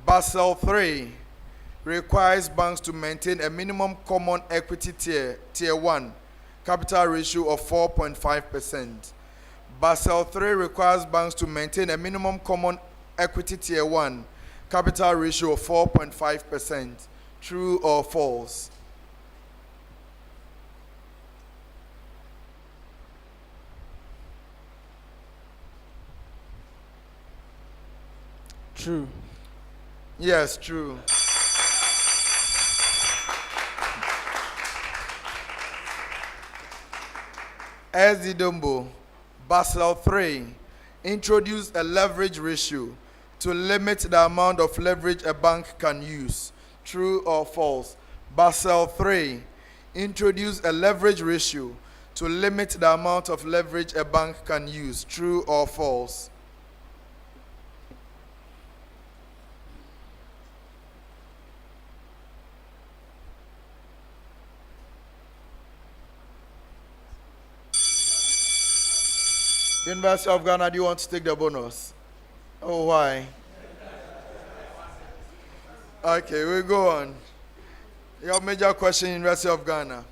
Basel III requires banks to maintain a minimum common equity tier 1 capital ratio of 4.5%. Basel III requires banks to maintain a minimum common equity tier 1 capital ratio of 4.5%. True or false? True. Yes, true. Dombo, Basel III introduced a leverage ratio to limit the amount of leverage a bank can use. True or false? Basel III introduced a leverage ratio to limit the amount of leverage a bank can use. True or false? University of Ghana, do you want to take the bonus? Oh, why? Okay, we go on. Your major question, University of Ghana.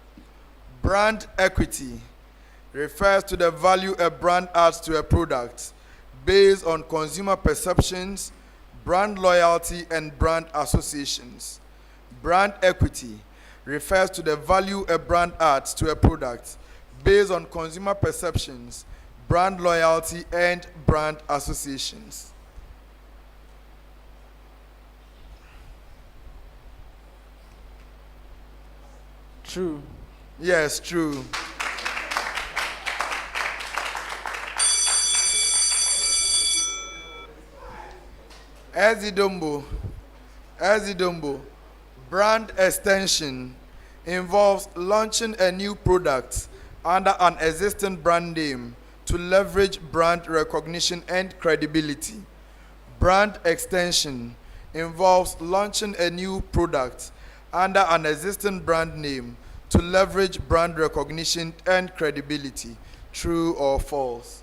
Brand equity refers to the value a brand adds to a product based on consumer perceptions, brand loyalty, and brand associations. Brand equity refers to the value a brand adds to a product based on consumer perceptions, brand loyalty, and brand associations. True. Yes, true. Dombo, brand extension involves launching a new product under an existing brand name to leverage brand recognition and credibility. Brand extension involves launching a new product under an existing brand name to leverage brand recognition and credibility. True or false?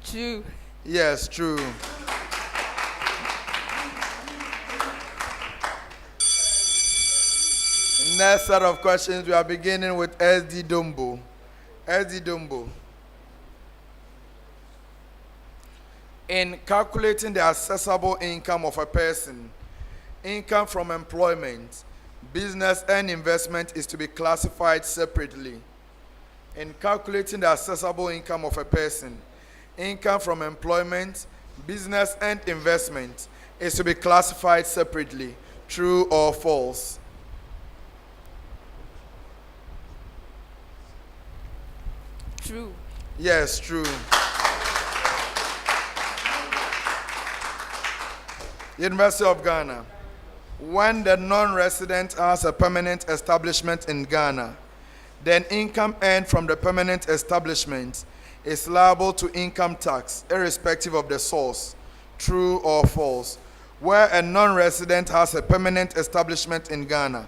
True. Yes, true. Next set of questions, we are beginning with SD Dombo. SD Dombo. In calculating the assessable income of a person, income from employment, business, and investment is to be classified separately. In calculating the assessable income of a person, income from employment, business, and investment is to be classified separately. True or false? True. Yes, true. University of Ghana. When the non-resident has a permanent establishment in Ghana, then income earned from the permanent establishment is liable to income tax, irrespective of the source. True or false? Where a non-resident has a permanent establishment in Ghana,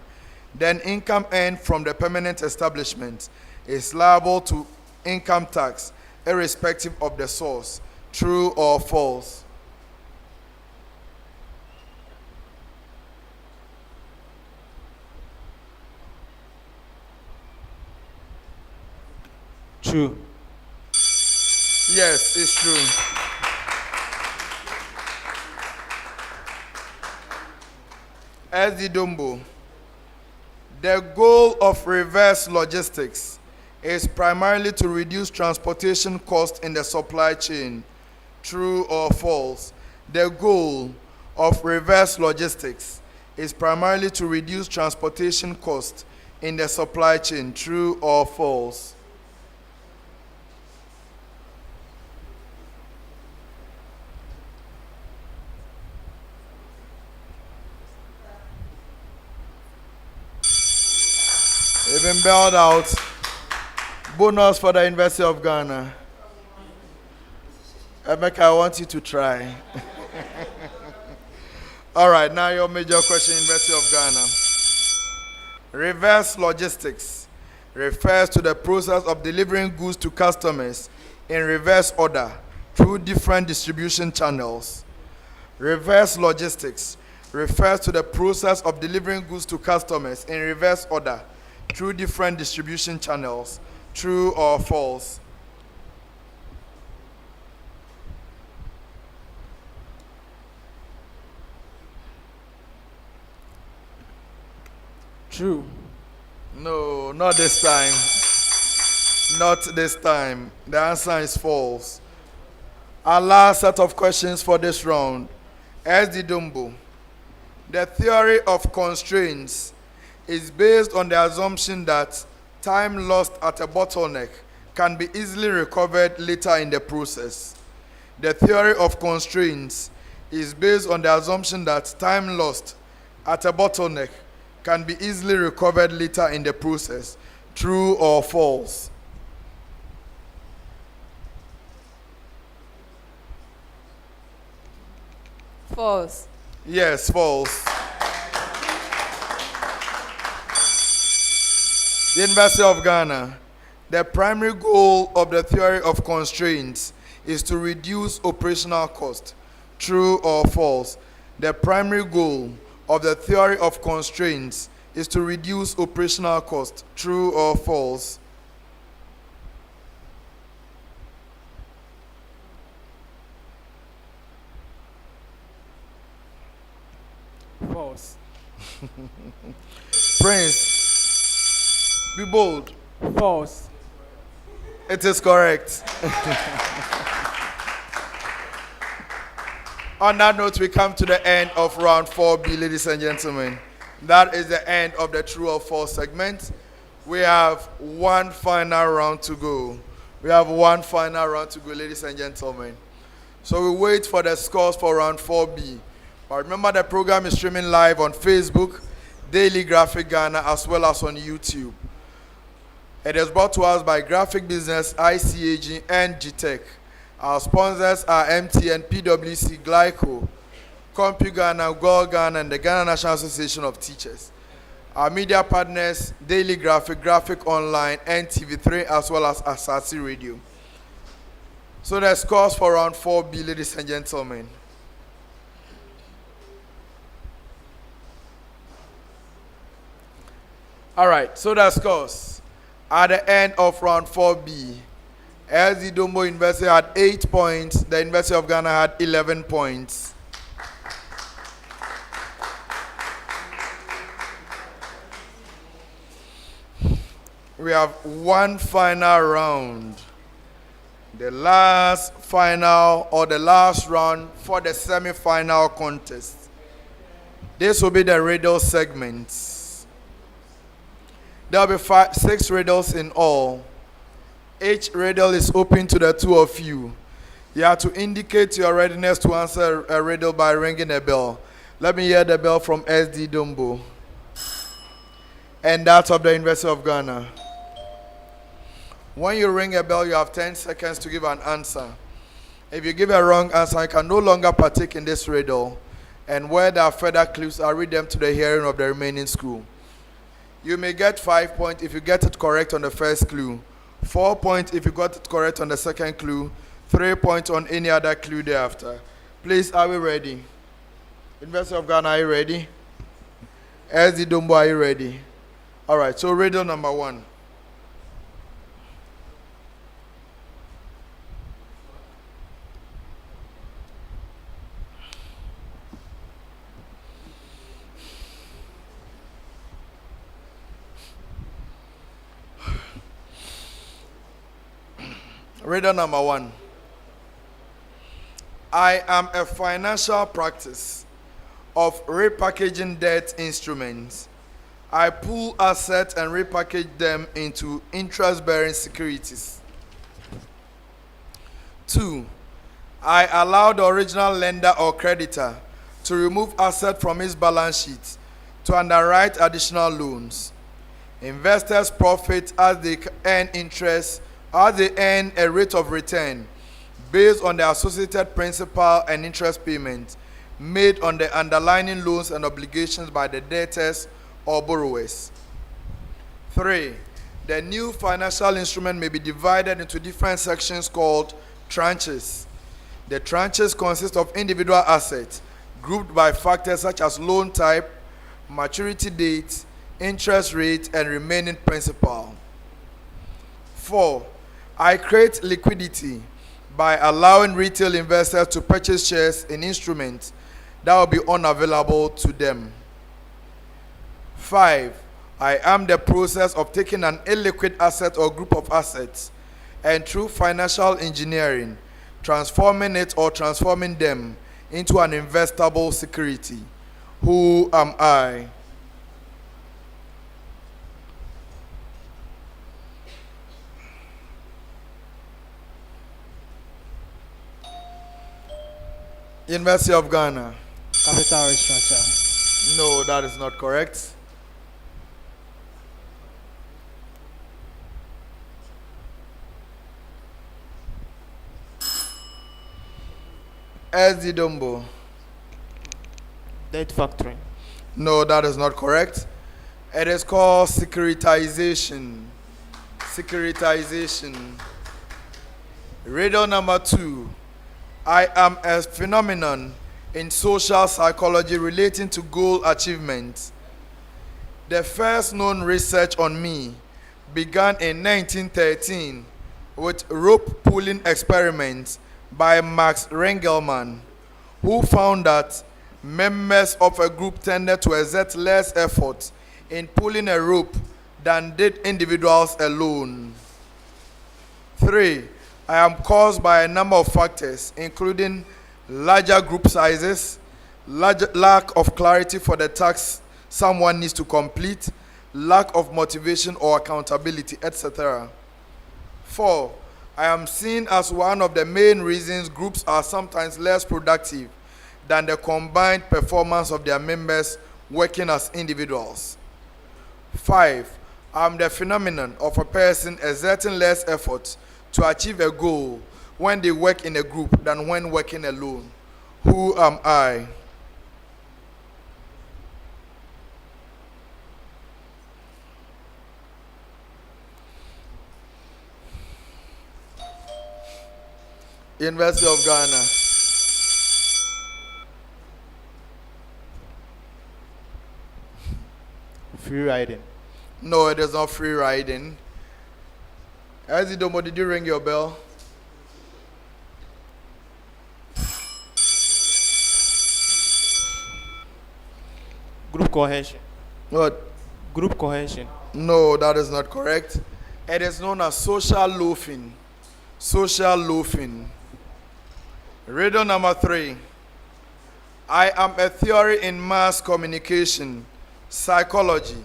then income earned from the permanent establishment is liable to income tax, irrespective of the source. True or false? True. Yes, it's true. SD Dombo. The goal of reverse logistics is primarily to reduce transportation costs in the supply chain. True or false? The goal of reverse logistics is primarily to reduce transportation costs in the supply chain. True or false? Even bailed out. Bonus for the University of Ghana. Emeka, I want you to try. All right, now your major question, University of Ghana. Reverse logistics refers to the process of delivering goods to customers in reverse order through different distribution channels. Reverse logistics refers to the process of delivering goods to customers in reverse order through different distribution channels. True or false? True. No, not this time. Not this time. The answer is false. Our last set of questions for this round. SD Dombo. The theory of constraints is based on the assumption that time lost at a bottleneck can be easily recovered later in the process. The theory of constraints is based on the assumption that time lost at a bottleneck can be easily recovered later in the process. True or false? False. Yes, false. The University of Ghana. The primary goal of the theory of constraints is to reduce operational cost. True or false? The primary goal of the theory of constraints is to reduce operational cost. True or false? False. Prince, Be bold. False. It is correct. On that note, we come to the end of round 4B, ladies and gentlemen. That is the end of the true or false segment. We have one final round to go. Ladies and gentlemen. So we wait for the scores for round 4B. But remember, the program is streaming live on Facebook, Daily Graphic Ghana, as well as on YouTube. It is brought to us by Graphic Business, ICAG, and GTech. Our sponsors are MTN, PwC, Glyco, CompuGhana, Gold Ghana, and the Ghana National Association of Teachers. Our media partners, Daily Graphic, Graphic Online, and TV3, as well as Asasi Radio. So the scores for round 4B, ladies and gentlemen. All right, so the scores. At the end of round 4B, LZ Dombo University had 8 points. The University of Ghana had 11 points. We have one final round. The last final or the last round for the semi-final contest. This will be the riddle segments. There will be 6 riddles in all. Each riddle is open to the two of you. You have to indicate your readiness to answer a riddle by ringing a bell. Let me hear the bell from SD Dombo. And that of the University of Ghana. When you ring a bell, you have 10 seconds to give an answer. If you give a wrong answer, you can no longer partake in this riddle. And where there are further clues, I'll read them to the hearing of the remaining school. You may get 5 points if you get it correct on the first clue. 4 points if you got it correct on the second clue. 3 points on any other clue thereafter. Please, are we ready? University of Ghana, are you ready? SD Dombo, are you ready? All right, so riddle number 1. Riddle number 1. I am a financial practice of repackaging debt instruments. I pool assets and repackage them into interest-bearing securities. 2. I allow the original lender or creditor to remove assets from his balance sheet to underwrite additional loans. Investors profit as they earn interest, as they earn a rate of return based on the associated principal and interest payments made on the underlying loans and obligations by the debtors or borrowers. 3. The new financial instrument may be divided into different sections called tranches. The tranches consist of individual assets grouped by factors such as loan type, maturity date, interest rate, and remaining principal. 4. I create liquidity by allowing retail investors to purchase shares in instruments that will be unavailable to them. 5. I am the process of taking an illiquid asset or group of assets and through financial engineering, transforming it or transforming them into an investable security. Who am I? University of Ghana. Capital restructure. No, that is not correct. SD Dombo. Debt factoring. No, that is not correct. It is called securitization. Securitization. Riddle number 2. I am a phenomenon in social psychology relating to goal achievement. The first known research on me began in 1913 with rope pulling experiments by Max Rengelmann, who found that members of a group tended to exert less effort in pulling a rope than did individuals alone. 3. I am caused by a number of factors, including larger group sizes, lack of clarity for the task someone needs to complete, lack of motivation or accountability, etc. 4. I am seen as one of the main reasons groups are sometimes less productive than the combined performance of their members working as individuals. 5. I am the phenomenon of a person exerting less effort to achieve a goal when they work in a group than when working alone. Who am I? University of Ghana. Free riding. No, it is not free riding. Dombo, did you ring your bell? Group cohesion. What? Group cohesion. No, that is not correct. It is known as social loafing. Social loafing. Riddle number 3. I am a theory in mass communication, psychology,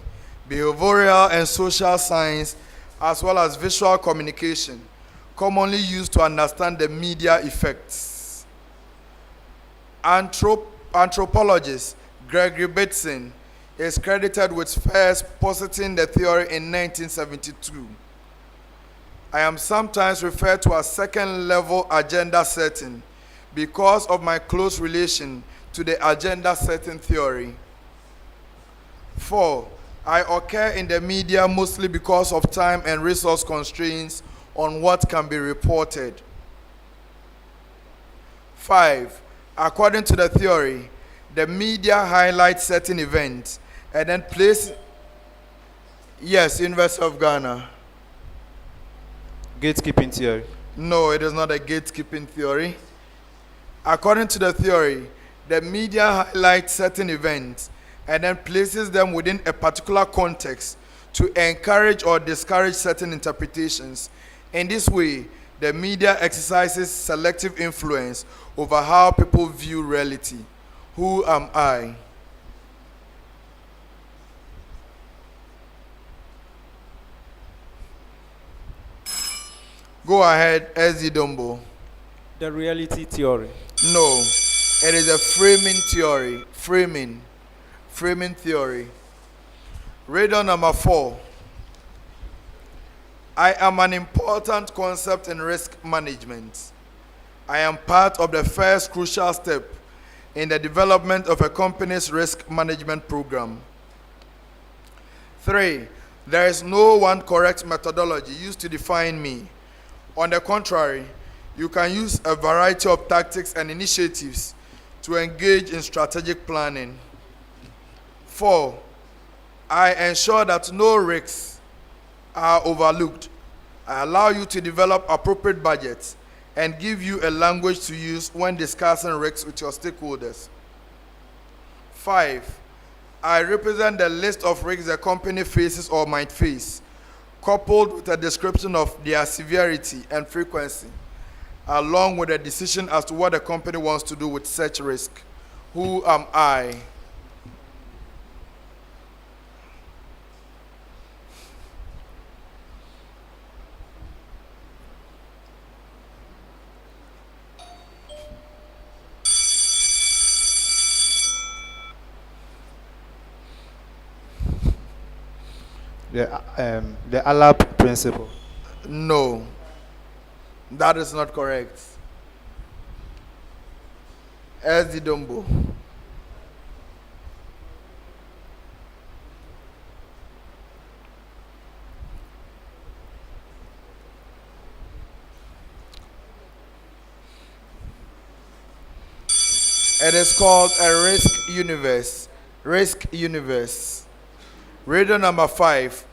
behavioral and social science, as well as visual communication, commonly used to understand the media effects. Anthropologist Gregory Bateson is credited with first positing the theory in 1972. I am sometimes referred to as second-level agenda setting because of my close relation to the agenda setting theory. 4. I occur in the media mostly because of time and resource constraints on what can be reported. 5. According to the theory, the media highlights certain events and then place. Yes, University of Ghana. Gatekeeping theory. No, it is not a gatekeeping theory. According to the theory, the media highlights certain events and then places them within a particular context to encourage or discourage certain interpretations. In this way, the media exercises selective influence over how people view reality. Who am I? Go ahead, Dombo. The reality theory. No, it is a framing theory. Framing theory. Riddle number 4. I am an important concept in risk management. I am part of the first crucial step in the development of a company's risk management program. 3. There is no one correct methodology used to define me. On the contrary, you can use a variety of tactics and initiatives to engage in strategic planning. 4. I ensure that no risks are overlooked. I allow you to develop appropriate budgets and give you a language to use when discussing risks with your stakeholders. 5. I represent the list of risks the company faces or might face, coupled with a description of their severity and frequency, along with a decision as to what the company wants to do with such risk. Who am I? The ALAP principle. No, that is not correct. Dombo. It is called a risk universe. Risk universe. Riddle number 5.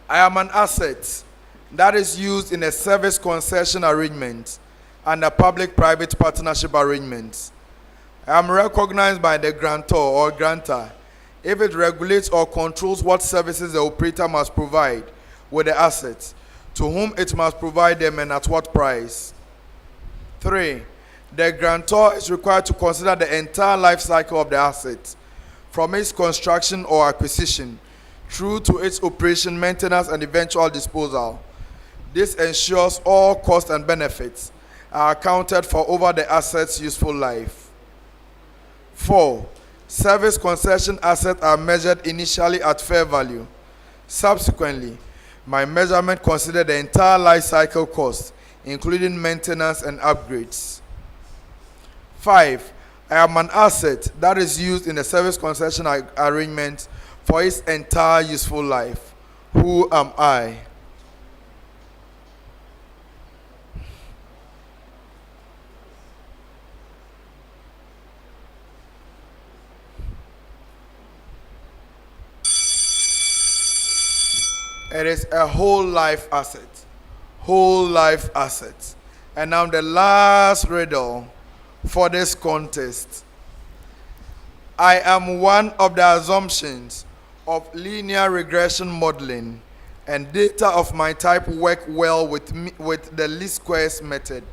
I am an asset that is used in a service concession arrangement and a public-private partnership arrangement. I am recognized by the grantor or grantor if it regulates or controls what services the operator must provide with the assets, to whom it must provide them and at what price. 3. The grantor is required to consider the entire life cycle of the asset, from its construction or acquisition through to its operation, maintenance, and eventual disposal. This ensures all costs and benefits are accounted for over the asset's useful life. 4. Service concession assets are measured initially at fair value. Subsequently, my measurement considers the entire life cycle cost, including maintenance and upgrades. 5. I am an asset that is used in the service concession arrangement for its entire useful life. Who am I? It is a whole life asset. Whole life asset. And now the last riddle for this contest. I am one of the assumptions of linear regression modeling, and data of my type work well with the least squares method.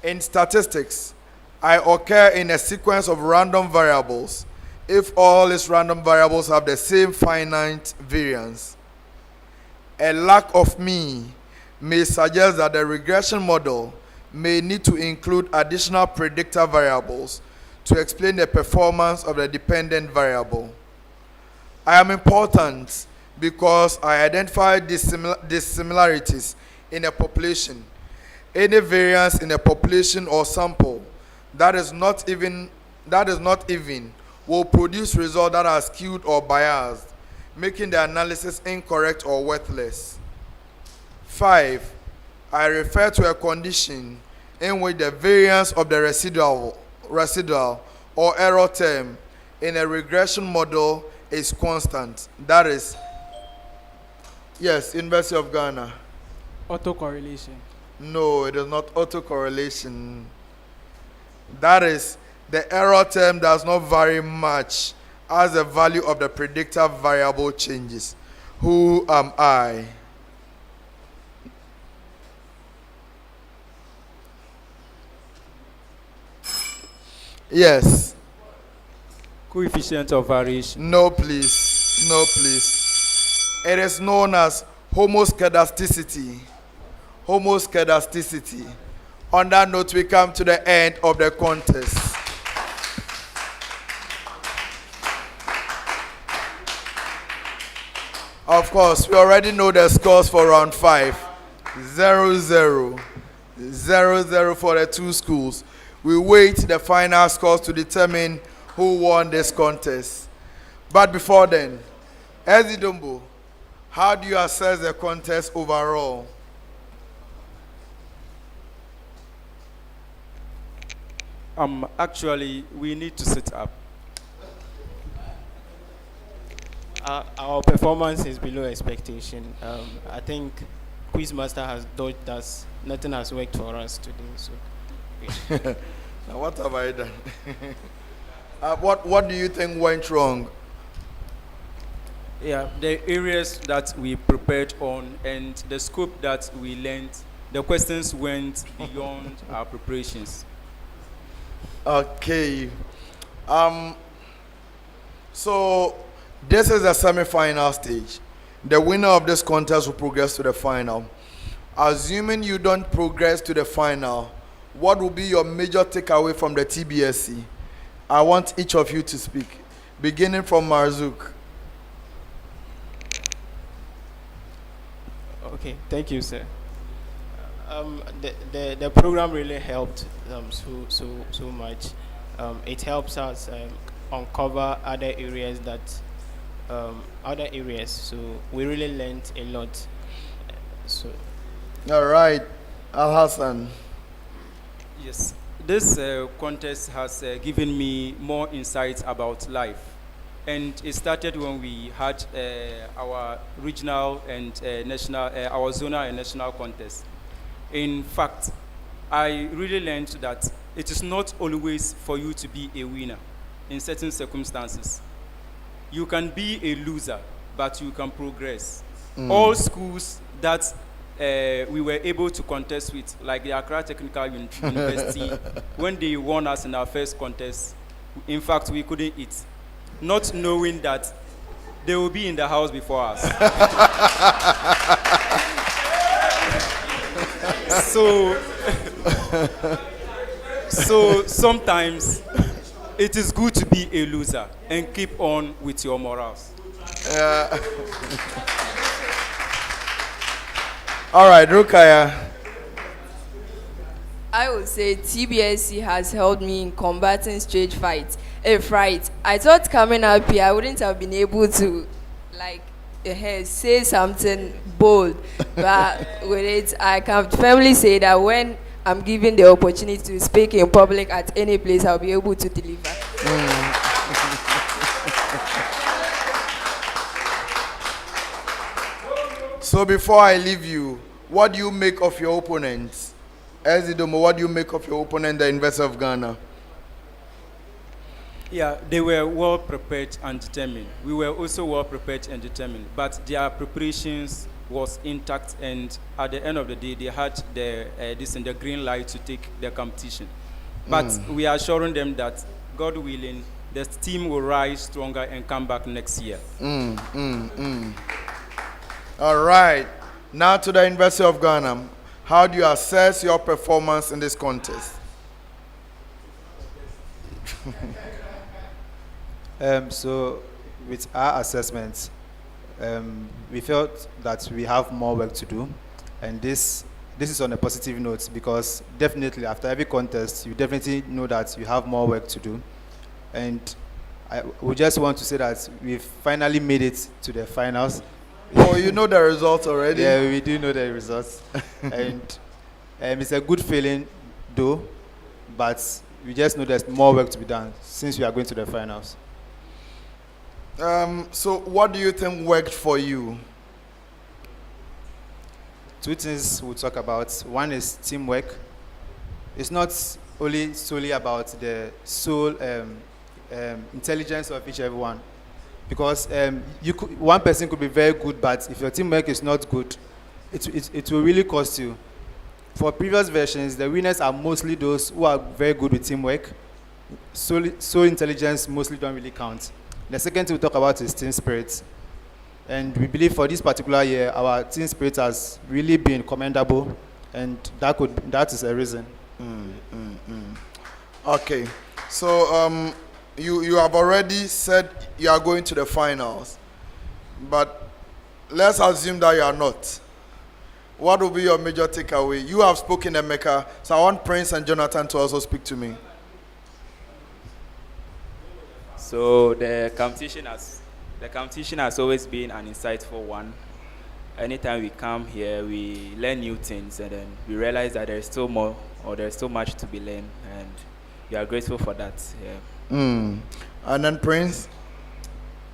In statistics, I occur in a sequence of random variables if all its random variables have the same finite variance. A lack of me may suggest that the regression model may need to include additional predictor variables to explain the performance of the dependent variable. I am important because I identify dissimilarities in a population. Any variance in a population or sample that is not even will produce results that are skewed or biased, making the analysis incorrect or worthless. 5. I refer to a condition in which the variance of the residual or error term in a regression model is constant. That is, yes, University of Ghana. Autocorrelation. No, it is not autocorrelation. That is, the error term does not vary much as the value of the predictor variable changes. Who am I? Yes. Coefficient of variation. No, please. No, please. It is known as homoscedasticity. Homoscedasticity. On that note, we come to the end of the contest. Of course, we already know the scores for round 5. 0-0. 0-0 for the two schools. We wait the final scores to determine who won this contest. But before then, Ezi Dombo, how do you assess the contest overall? Actually, we need to sit up. Our performance is below expectation. I think Quizmaster has dodged us. Nothing has worked for us today. So, now what have I done? What do you think went wrong? Yeah, the areas that we prepared on and the scope that we learned, the questions went beyond our preparations. Okay. So this is the semi-final stage. The winner of this contest will progress to the final. Assuming you don't progress to the final, what will be your major takeaway from the TBSC? I want each of you to speak, beginning from Marzouk. Okay, thank you, sir. The program really helped so much. It helps us uncover other areas so we really learned a lot. So all right, Al Hassan. Yes, this contest has given me more insights about life, and it started when we had our regional and national, our zonal and national contest. In fact, I really learned that it is not always for you to be a winner in certain circumstances. you can be a loser, but you can progress. All schools that we were able to contest with, like the Accra Technical University, when they won us in our first contest, in fact, we couldn't eat, not knowing that they will be in the house before us. So sometimes it is good to be a loser and keep on with your morals. All right, Rukaya. I would say TBSC has helped me in combating stage fright. I thought coming up here I wouldn't have been able to say something bold, but with it I can firmly say that when I'm given the opportunity to speak in public at any place, I'll be able to deliver. So before I leave you, what do you make of your opponents? Domo, what do you make of your opponent, the University of Ghana? Yeah, they were well prepared and determined. We were also well prepared and determined, but their preparations was intact, and at the end of the day, they had the green light to take the competition. But we are assuring them that, God willing, the team will rise stronger and come back next year. All right. Now to the University of Ghana. How do you assess your performance in this contest? So, with our assessments, we felt that we have more work to do, and this is on a positive note, because definitely after every contest, you definitely know that you have more work to do, and we just want to say that we've finally made it to the finals. Oh, you know the results already? Yeah, we do know the results, and it's a good feeling, though, but we just know there's more work to be done since we are going to the finals. So what do you think worked for you? Two things we'll talk about. One is teamwork. It's not solely about the soul intelligence of each everyone, because one person could be very good, but if your teamwork is not good, it will really cost you. For previous versions, the winners are mostly those who are very good with teamwork. Soul intelligence mostly don't really count. The second thing we talk about is team spirit. And we believe for this particular year, our team spirit has really been commendable, and that is a reason. Okay. So you have already said you are going to the finals, but let's assume that you are not. What will be your major takeaway? You have spoken, Emeka, so I want Prince and Jonathan to also speak to me. So the competition has always been an insightful one. Anytime we come here, we learn new things, and then we realize that there's still more, or there's still much to be learned, and we are grateful for that. Yeah. And then Prince.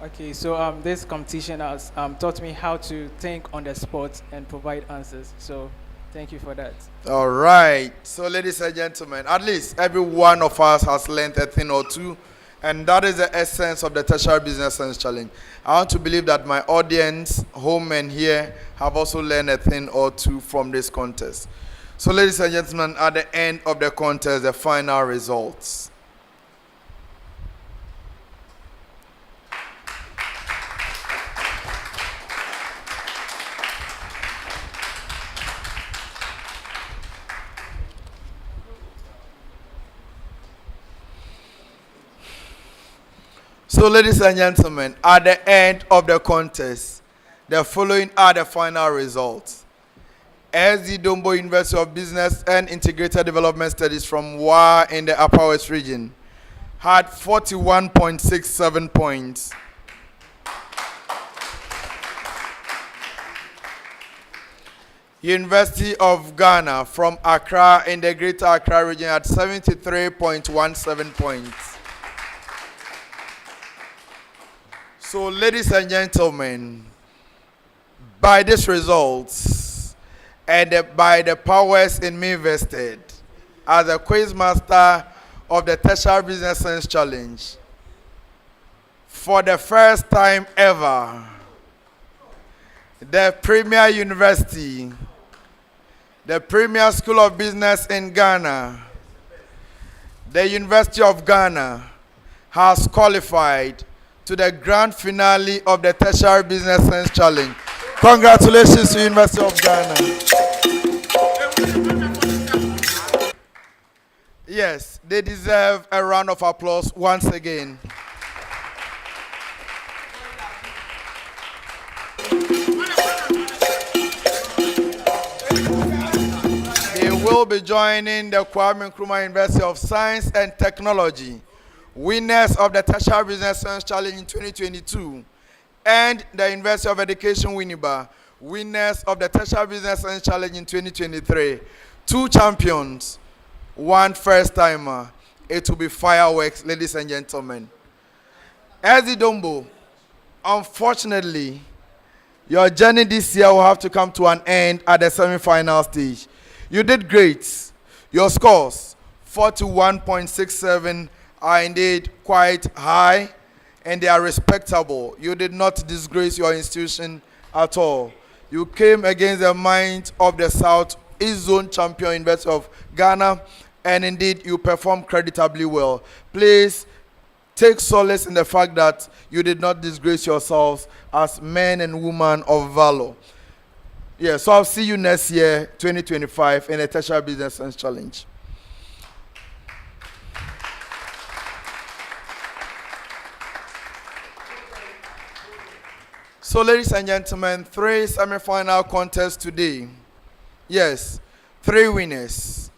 Okay, so this competition has taught me how to think on the spot and provide answers. So thank you for that. All right. So ladies and gentlemen, at least every one of us has learned a thing or two. And that is the essence of the Tertiary Business Science Challenge. I want to believe that my audience, home and here, have also learned a thing or two from this contest. So ladies and gentlemen, at the end of the contest, the final results. So, ladies and gentlemen, at the end of the contest, the following are the final results. Dombo University of Business and Integrated Development Studies from WA in the Upper West region had 41.67 points. University of Ghana from Accra in the Greater Accra region had 73.17 points. So, ladies and gentlemen, by these results and by the powers in me vested as a quiz master of the Tertiary Business Science Challenge, for the first time ever, the premier university, the premier school of business in Ghana, the University of Ghana, has qualified to the grand finale of the Tertiary Business Science Challenge. Congratulations to University of Ghana. Yes, they deserve a round of applause once again. They will be joining the Kwame Nkrumah University of Science and Technology, winners of the Tertiary Business Science Challenge in 2022, and the University of Education Winneba, winners of the Tertiary Business Science Challenge in 2023. 2 champions, 1 first-timer. It will be fireworks, ladies and gentlemen. Ezi Dombo, unfortunately, your journey this year will have to come to an end at the semi-final stage. You did great. Your scores, 41.67, are indeed quite high, and they are respectable. You did not disgrace your institution at all. You came against the mind of the South East Zone champion University of Ghana, and indeed you performed creditably well. Please take solace in the fact that you did not disgrace yourselves as men and women of valor. Yeah, so I'll see you next year, 2025, in the Tertiary Business Science Challenge. So, ladies and gentlemen, 3 semi-final contests today. Yes, 3 winners.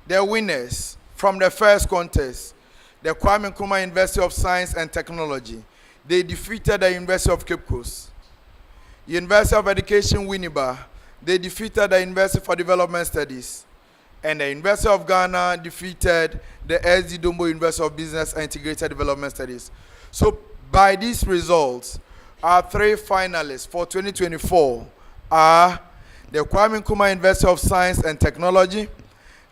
The winners from the first contest, the Kwame Nkrumah University of Science and Technology. They defeated the University of Cape Coast. University of Education Winneba, they defeated the University for Development Studies. And the University of Ghana defeated the SD Dombo University of Business and Integrated Development Studies. So, by these results, our 3 finalists for 2024 are the Kwame Nkrumah University of Science and Technology,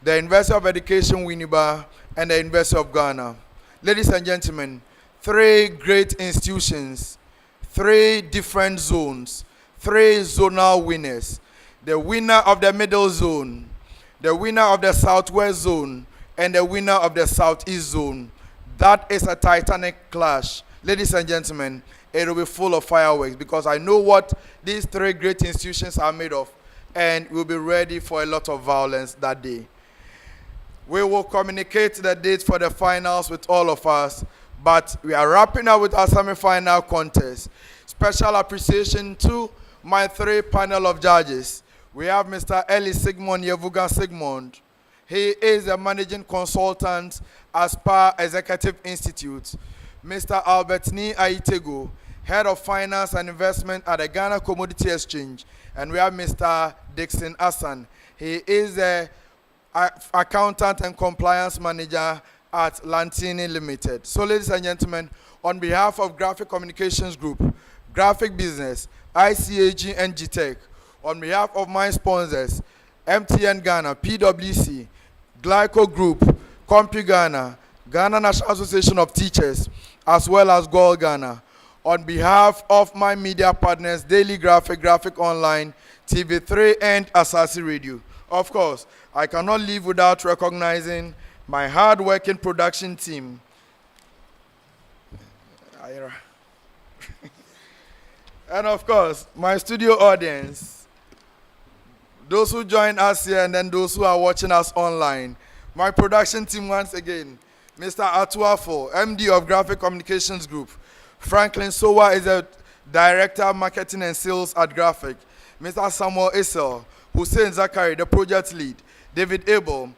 the University of Education Winneba, and the University of Ghana. Ladies and gentlemen, 3 great institutions, 3 different zones, 3 zonal winners. The winner of the middle zone, the winner of the southwest zone, and the winner of the southeast zone. That is a titanic clash. Ladies and gentlemen, it will be full of fireworks because I know what these 3 great institutions are made of, and we'll be ready for a lot of violence that day. We will communicate the dates for the finals with all of us, but we are wrapping up with our semi-final contest. Special appreciation to my 3 panel of judges. We have Mr. Eli Sigmund Yevuga Sigmund. He is a managing consultant at SPA Executive Institute. Mr. Albertini Aitego, Head of Finance and Investment at the Ghana Commodity Exchange. And we have Mr. Dixon Hassan. He is a accountant and compliance manager at Lantini Limited. So, ladies and gentlemen, on behalf of Graphic Communications Group, Graphic Business, ICAG, and GTech, on behalf of my sponsors, MTN Ghana, PwC, Glyco Group, Compu Ghana, Ghana National Association of Teachers, as well as Gold Ghana, on behalf of my media partners, Daily Graphic, Graphic Online, TV3, and Asasi Radio. Of course, I cannot leave without recognizing my hard-working production team. And of course, my studio audience, those who join us here and then those who are watching us online. My production team once again, Mr. Atuafo, MD of Graphic Communications Group. Franklin Sowa is a Director of Marketing and Sales at Graphic. Mr. Samuel Isel, Hussein Zakari, the project lead. David Abel,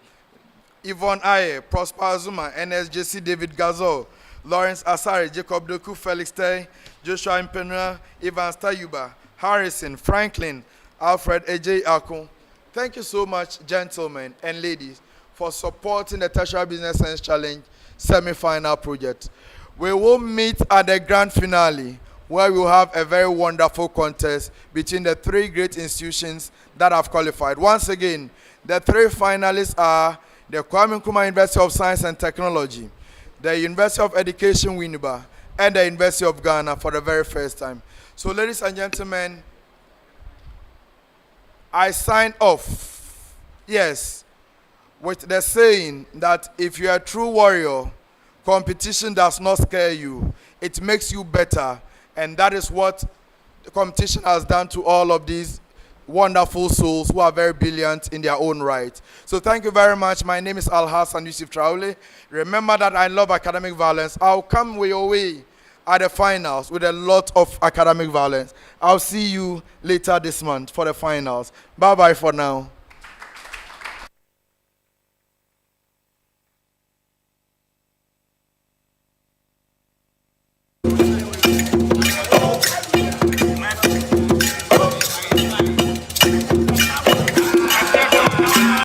Yvonne Aye, Prosper Zuma, NSJC David Gazol, Lawrence Asari, Jacob Doku, Felix Tay, Joshua Impenua, Ivan Stayuba, Harrison, Franklin, Alfred AJ Akon. Thank you so much, gentlemen and ladies, for supporting the Tertiary Business Science Challenge semi-final project. We will meet at the grand finale, where we will have a very wonderful contest between the 3 great institutions that have qualified. Once again, the 3 finalists are the Kwame Nkrumah University of Science and Technology, the University of Education Winneba, and the University of Ghana for the very first time. So, ladies and gentlemen, I sign off, yes, with the saying that if you are a true warrior, competition does not scare you, it makes you better. And that is what the competition has done to all of these wonderful souls who are very brilliant in their own right. So thank you very much. My name is Al-Hassan Yusuf Traore. Remember that I love academic violence. I'll come your way at the finals with a lot of academic violence. I'll see you later this month for the finals. Bye-bye for now.